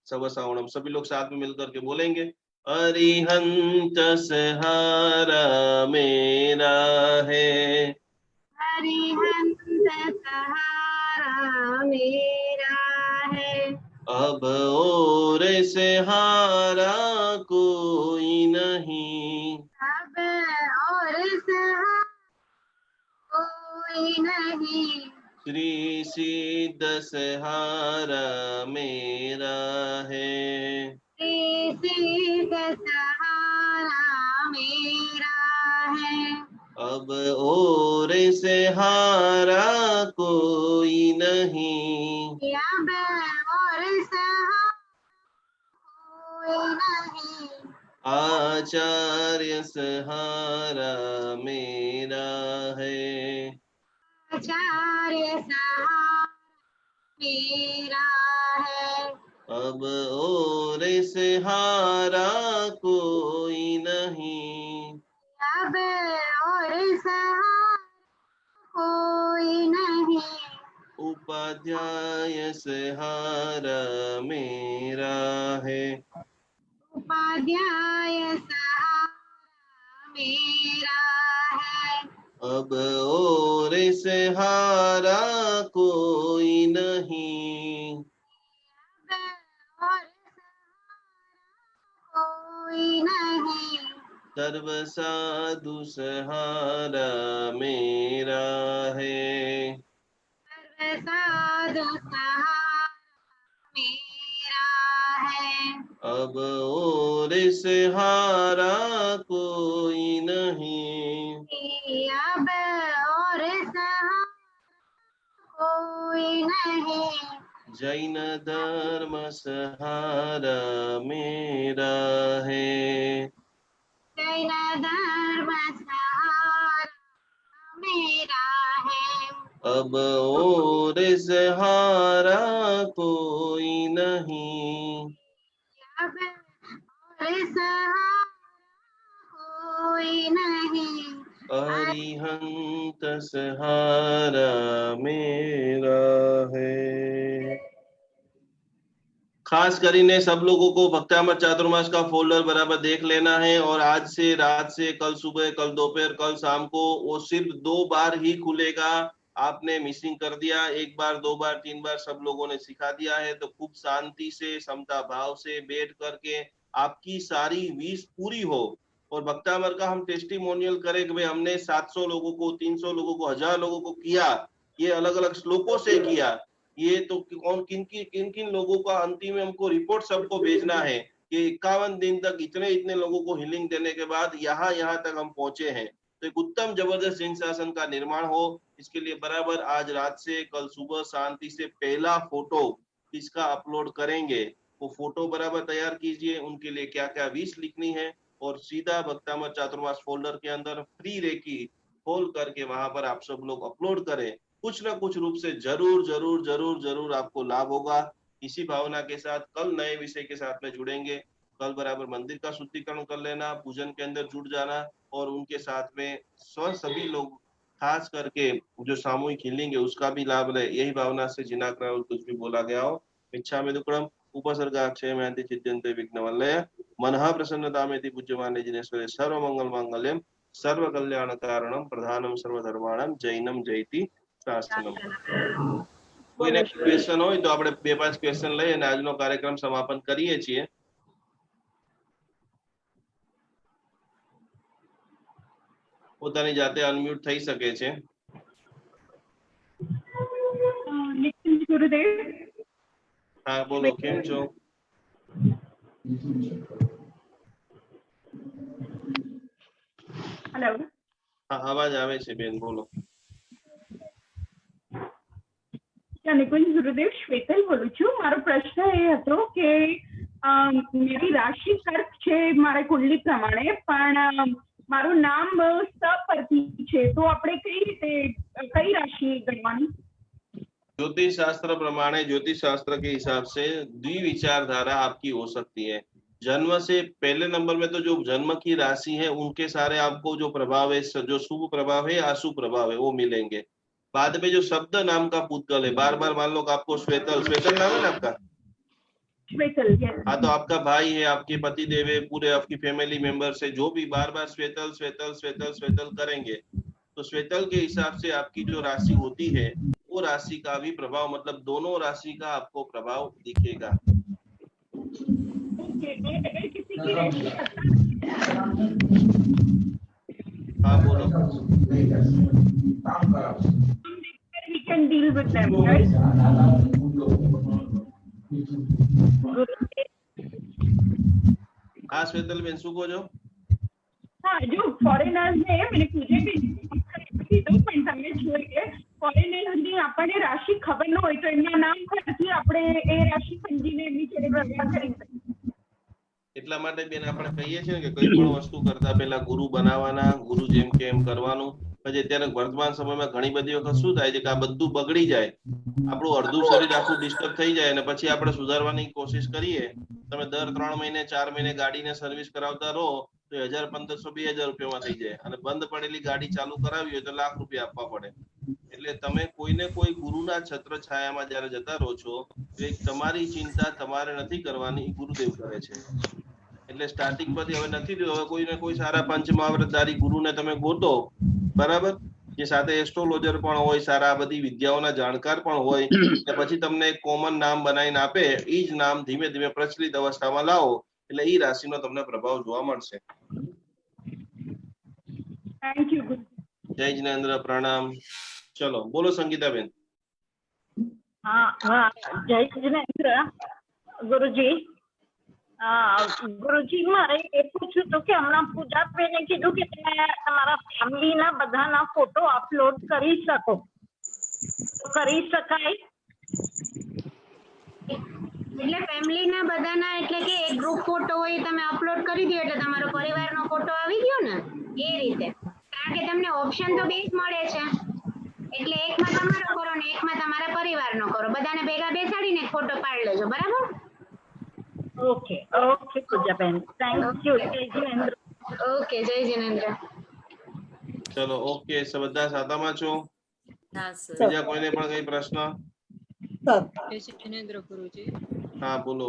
सबसाहुणम. सभी लोग साथ में मिलकर के बोलेंगे, अरिहंत सहारा मेरा है, अरिहंत सहारा मेरा है, अब और सहारा कोई नहीं, अब और सहारा कोई नहीं, श्री सिद्ध सहारा मेरा है, श्री सिद्ध सहारा मेरा है, अब और सहारा कोई नहीं, अब और सहारा कोई नहीं, आचार्य सहारा मेरा है, आचार्य सहारा मेरा है, अब और सहारा कोई नहीं, अब और सहारा कोई नहीं, उपाध्याय सहारा मेरा है, उपाध्याय सहारा मेरा है, अब और सहारा कोई नहीं, अब और सहारा कोई नहीं, सर्व साधु सहारा मेरा है, सर्व साधु सहारा मेरा है, अब और सहारा कोई नहीं, अब और सहारा कोई नहीं, जैन धर्म सहारा मेरा है। जैन धर्म सहारा मेरा है। अब और सहारा कोई नहीं, अब और सहारा कोई नहीं, अरिहंत सहारा मेरा है। खास કરીને सब लोगों को भक्तामृत चातुर्मास का फोल्डर बराबर देख लेना है, और आज से रात से कल सुबह, कल दोपहर, कल शाम को वो सिर्फ 2 बार ही खुलेगा। आपने मिसिंग कर दिया 1 बार, 2 बार, 3 बार, सब लोगों ने सिखा दिया है, तो खूब शांति से, समता भाव से बैठ करके आपकी सारी विश पूरी हो। और भक्तामृत का हम टेस्टिमोनियल करें कि भाई हमने 700 लोगों को, 300 लोगों को, 1000 लोगों को किया, ये अलग अलग श्लोकों से किया, ये तो कौन किन किन लोगों का अंतिम में हमको रिपोर्ट सबको भेजना है कि 51 दिन तक इतने इतने लोगों को हीलिंग देने के बाद यहाँ तक हम पहुंचे हैं। तो एक उत्तम जबरदस्त सिंहासन का निर्माण हो, इसके लिए बराबर आज रात से कल सुबह शांति से पहला फोटो इसका अपलोड करेंगे। वो फोटो बराबर तैयार कीजिए, उनके लिए क्या क्या विश लिखनी है, और सीधा भक्तामृत चातुर्मास फोल्डर के अंदर फ्री रेकी खोल करके वहां पर आप सब लोग अपलोड करें। कुछ ना कुछ रूप से जरूर जरूर जरूर जरूर आपको लाभ होगा। इसी भावना के साथ कल नए विषय के साथ में जुड़ेंगे। कल बराबर मंदिर का शुद्धिकरण कर लेना, पूजन के अंदर जुड़ जाना, और उनके साथ में सभी लोग खास करके जो सामूहिक हीलिंग है उसका भी लाभ ले, यही भावना से जिना कर कुछ भी बोला गया हो। इच्छा में दुक्कड़म उपसर्गाक्षय में चिद्यन्ते विघ्नवल्लय मनः प्रसन्नतामेति पूज्यमाने जिनेश्वरे सर्वमंगल मांगल्यम सर्व कल्याण कारणम प्रधानम सर्वधर्माणम जैनम जयति શાસનમ। કોઈને ક્વેશ્ચન હોય તો આપણે 2-5 ક્વેશ્ચન લઈ અને આજનો કાર્યક્રમ સમાપન કરીએ છીએ। પોતાની જાતે અનમ્યુટ થઈ શકે છે। ગુરુદેવ, હા બોલો, કેમ છો? હેલો, હા અવાજ આવે છે બેન, બોલો। નિકુંજ ગુરુદેવ, શ્વેતલ બોલું છું। મારો પ્રશ્ન એ હતો કે મારી રાશિ કર્ક છે મારા કુંડલી પ્રમાણે, પણ મારું નામ સ પરથી છે, તો આપણે કઈ રીતે કઈ રાશિ ગણવાની? ज्योतिष शास्त्र प्रमाणे, ज्योतिष शास्त्र के हिसाब से द्विविचारधारा आपकी हो सकती है। जन्म से पहले नंबर में तो जो जन्म की राशि है उनके सारे आपको जो प्रभाव है, जो शुभ प्रभाव है, अशुभ प्रभाव है, वो मिलेंगे। बाद में जो शब्द नाम का पुद्गल है, बार बार मान लो कि आपको श्वेतल, श्वेतल नाम है ना आपका? श्वेतल, हाँ, तो आपका भाई है, आपके पति देव है, पूरे आपकी फैमिली मेंबर से जो भी बार बार श्वेतल श्वेतल श्वेतल श्वेतल करेंगे, तो श्वेतल के हिसाब से आपकी जो राशि होती है वो राशि का भी प्रभाव, मतलब दोनों राशि का आपको प्रभाव दिखेगा। अगर किसी की राशि हाँ बोलो। we can deal with them, right? हाँ श्वेतल बेन, શું કહો છો? હા, જો ફોરેનર્સ ને મને પૂછે કે કીધું, પણ તમે છો કે ફોરેનર્સ ની આપણને રાશિ ખબર ન હોય તો એમના નામ પરથી આપણે એ રાશિ સમજીને એમની જોડે વ્યવહાર કરી શકીએ। એટલા માટે બેન આપણે કહીએ છીએ કે કોઈ પણ વસ્તુ કરતા પહેલા ગુરુ બનાવવાના, ગુરુ જેમ કે એમ કરવાનું। પછી અત્યારે વર્તમાન સમયમાં ઘણી બધી વખત શું થાય છે કે આ બધું બગડી જાય, આપણું અડધું શરીર આખું ડિસ્ટર્બ થઈ જાય, અને પછી આપણે સુધારવાની કોશિશ કરીએ। તમે દર 3 મહિને 4 મહિને ગાડીને સર્વિસ કરાવતા રહો તો 1000, 1500, 2000 રૂપિયામાં થઈ જાય, અને બંધ પડેલી ગાડી ચાલુ કરાવી હોય તો લાખ રૂપિયા આપવા પડે। એટલે તમે કોઈને કોઈ ગુરુના છત્ર છાયામાં જ્યારે જતા રહો છો તો એક તમારી ચિંતા તમારે નથી કરવાની, ગુરુદેવ કરે છે। એટલે સ્ટાર્ટિંગ પરથી હવે નથી રહ્યું, હવે કોઈને કોઈ સારા પંચમહાવ્રતધારી ગુરુને તમે ગોતો, બરાબર, જે સાથે એસ્ટ્રોલોજર પણ હોય, સારા બધી વિદ્યાઓના જાણકાર પણ હોય, અને પછી તમને એક કોમન નામ બનાવીને આપે, એ જ નામ ધીમે ધીમે પ્રચલિત અવસ્થામાં લાવો એટલે એ રાશિનો તમને પ્રભાવ જોવા મળશે। થેન્ક યુ ગુરુ। જય જિનેન્દ્ર, પ્રણામ। ચલો બોલો સંગીતાબેન। હા હા, જય જિનેન્દ્ર ગુરુજી। ગુરુજી, મારે એ પૂછ્યું હતું કે હમણાં પૂજાબેને કીધું કે તમે તમારા ફેમિલીના બધાના ફોટો અપલોડ કરી શકો, તો કરી શકાય? એટલે ફેમિલીના બધાના એટલે કે એક ગ્રુપ ફોટો હોય તમે અપલોડ કરી દો એટલે તમારો પરિવારનો ફોટો આવી ગયો ને એ રીતે કારણ કે તમને ઓપ્શન તો બે જ મળે છે એટલે એકમાં તમારો કરો ને એકમાં તમારા પરિવારનો કરો બધાને ભેગા બેસાડીને એક ફોટો પાડી લેજો બરાબર okay okay Poojaben thank you જય જીનેન્દ્ર ઓકે જય જીનેન્દ્ર ચલો ઓકે બધા સાદામાં છો હા સર બીજા કોઈને પણ કઈ પ્રશ્ન જય શ્રી જીનેન્દ્ર ગુરુજી હા બોલો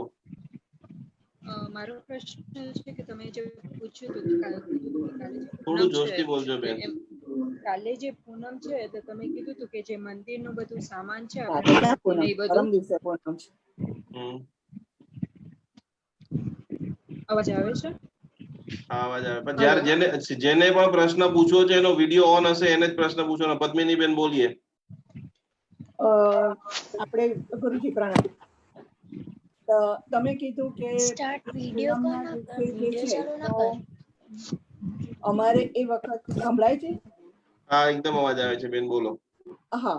મારો પ્રશ્ન છે કે તમે જે પૂછ્યું હતું કે કાલે જે થોડું પૂનમ જોશથી છે બોલજો બેન કાલે જે પૂનમ છે તો તમે કીધું હતું કે જે મંદિરનું બધું સામાન છે ક્યાં આપણે પૂનમ? એ બધું પરમ દિવસે પૂનમ છે. હમ અવાજ આવે છે હા અવાજ આવે પણ જ્યારે જેને પણ પ્રશ્ન પૂછવો છે એનો વિડીયો ઓન હશે એને જ પ્રશ્ન પૂછવાનો પદ્મિની બેન બોલીએ આપણે ગુરુજી પ્રણામ તો તમે કીધું કે પૂનમના દિવસે જે છે તો અમારે એ વખત સંભળાય છે હા એકદમ અવાજ આવે છે બેન બોલો હા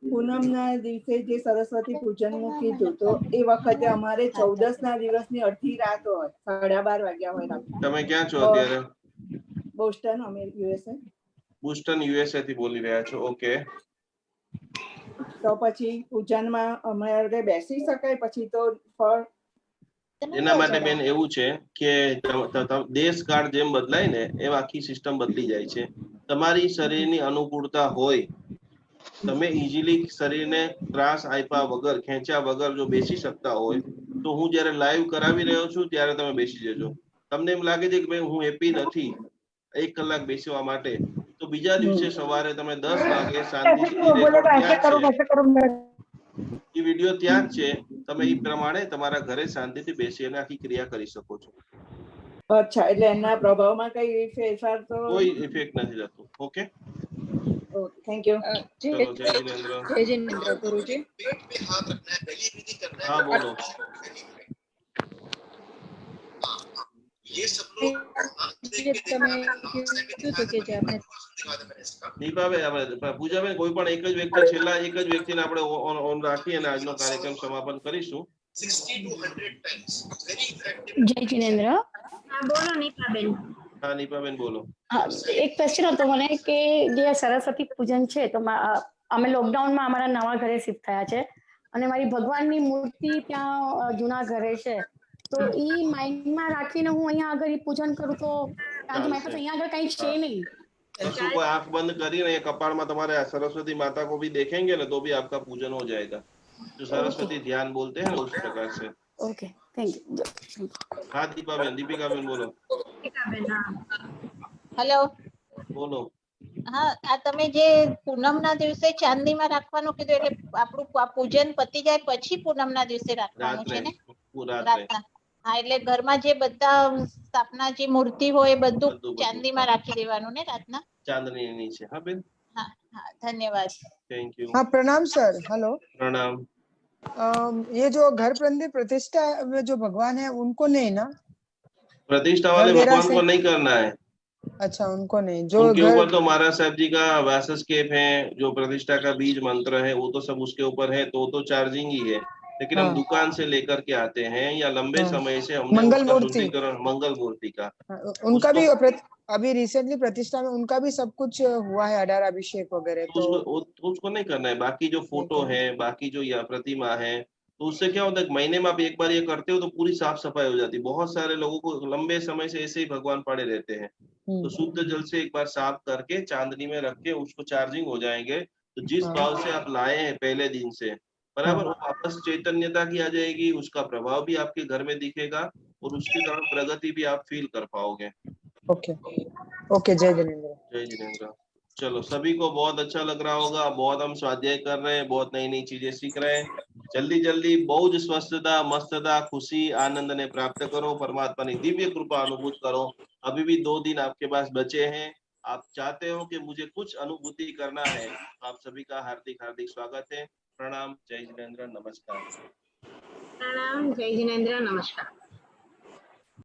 પૂનમના દિવસે જે સરસ્વતી પૂજનનું કીધું તો એ વખતે અમારે 14ના દિવસની અડધી રાત હોય 12:30 વાગ્યા હોય રાત તમે ક્યાં છો અત્યારે બોસ્ટન અમે યુએસએ બોસ્ટન યુએસએ થી બોલી રહ્યા છો ઓકે તો પછી પૂજનમાં અમારે બેસી શકાય પછી તો ફળ એના માટે બેન એવું છે કે દેશકાળ જેમ બદલાય ને એમ આખી સિસ્ટમ બદલી જાય છે તમારી શરીરની અનુકૂળતા હોય તમે ઇઝીલી શરીરને ત્રાસ આપ્યા વગર ખેંચ્યા વગર જો બેસી શકતા હોય તો હું જ્યારે લાઈવ કરાવી રહ્યો છું ત્યારે તમે બેસી જજો તમને એમ લાગે છે કે ભાઈ હું હેપી નથી 1 કલાક બેસવા માટે તો બીજા દિવસે સવારે તમે 10 વાગે શાંતિથી રેકોર્ડ ત્યાં છે એ વિડીયો ત્યાં જ છે તમે એ પ્રમાણે તમારા ઘરે શાંતિથી બેસી અને આખી ક્રિયા કરી શકો છો અચ્છા એટલે એના પ્રભાવમાં કઈ ફેરફાર તો કોઈ ઇફેક્ટ નથી થતું ઓકે થેન્ક યુ ચલો જય જીનેન્દ્ર જય જીનેન્દ્ર ગુરુજી હા બોલો જે તમે કીધું હતું કે જે આપણે દીપાબેન પૂજાબેન કોઈ પણ એક જ વ્યક્તિ છેલ્લા એક જ વ્યક્તિને આપણે ઓન રાખી અને આજનો કાર્યક્રમ સમાપન કરીશું જય જીનેન્દ્ર હા બોલો નીપાબેન હા નીપાબેન બોલો હા એક ક્વેશ્ચન હતો મને કે જે સરસ્વતી પૂજન છે તો અમે લોકડાઉનમાં અમારા નવા ઘરે શિફ્ટ થયા છે અને મારી ભગવાનની મૂર્તિ ત્યાં જૂના ઘરે છે તો ઈ માઇન્ડમાં રાખીને હું અહીંયા આગળ ઈ પૂજન કરું તો કારણ કે મારી પાસે અહીંયા આગળ કંઈ છે નહીં कશું कोई आंख बंद કરીને कपाड़ में तुम्हारे सरस्वती माता को भी देखेंगे ना तो भी आपका पूजन हो जाएगा जो सरस्वती ध्यान बोलते हैं ना उस प्रकार से ઓકે થેન્ક યુ हाँ दीपिका बेन बोलो નીપાબેન હા હેલો बोलो હા આ તમે જે પૂનમના દિવસે ચાંદીમાં રાખવાનું કીધું એટલે આપણું પૂજન પતી જાય પછી પૂનમના દિવસે રાખવાનું છે ને રાતના હા એટલે ઘરમાં જે બધા સ્થાપના જે મૂર્તિ હોય એ બધું ચાંદીમાં રાખી દેવાનું ને રાતના चांदनी नीचे हाँ बेन હા હા ધન્યવાદ थैंक यू हाँ प्रणाम सर हेलो प्रणाम ये जो घर प्रतिष्ठा में जो भगवान है उनको नहीं ना प्रतिष्ठा वाले भगवान को नहीं करना है अच्छा उनको नहीं जो उनके घर ऊपर तो महाराज साहब जी का व्यासस्केप है जो प्रतिष्ठा का बीज मंत्र है वो तो सब उसके ऊपर है तो चार्जिंग ही है लेकिन हम दुकान से लेकर के आते हैं या लंबे समय से हमने मंगल उसका मूर्ति। शुद्धिकरण मंगल मूर्ति का उनका भी अभी रिसेंटली प्रतिष्ठा में उनका भी सब कुछ हुआ है अडार अभिषेक वगैरह तो उसको नहीं करना है बाकी जो फोटो है बाकी जो या प्रतिमा है तो उससे क्या होता है महीने में आप एक बार ये करते हो तो पूरी साफ सफाई हो जाती है बहुत सारे लोगों को लंबे समय से ऐसे ही भगवान पड़े रहते हैं तो शुद्ध जल से एक बार साफ करके चांदनी में रख के उसको चार्जिंग हो जाएंगे तो जिस भाव से आप लाए हैं पहले दिन से बराबर वो वापस चैतन्यता की आ जाएगी उसका प्रभाव भी आपके घर में दिखेगा और उसकी तरफ प्रगति भी आप फील कर पाओगे ओके ओके जय जिनेंद्र जय जिनेंद्र चलो सभी को बहुत अच्छा लग रहा होगा बहुत हम स्वाध्याय कर रहे हैं बहुत नई नई चीजें सीख रहे हैं जल्दी जल्दी बहुत स्वस्थता मस्तता खुशी आनंद ने प्राप्त करो परमात्मा की दिव्य कृपा अनुभूत करो अभी भी 2 दिन आपके पास बचे हैं आप चाहते हो कि मुझे कुछ अनुभूति करना है आप सभी का हार्दिक हार्दिक स्वागत है प्रणाम जय जिनेंद्र नमस्कार પ્રણામ જય જીનેન્દ્ર નમસ્કાર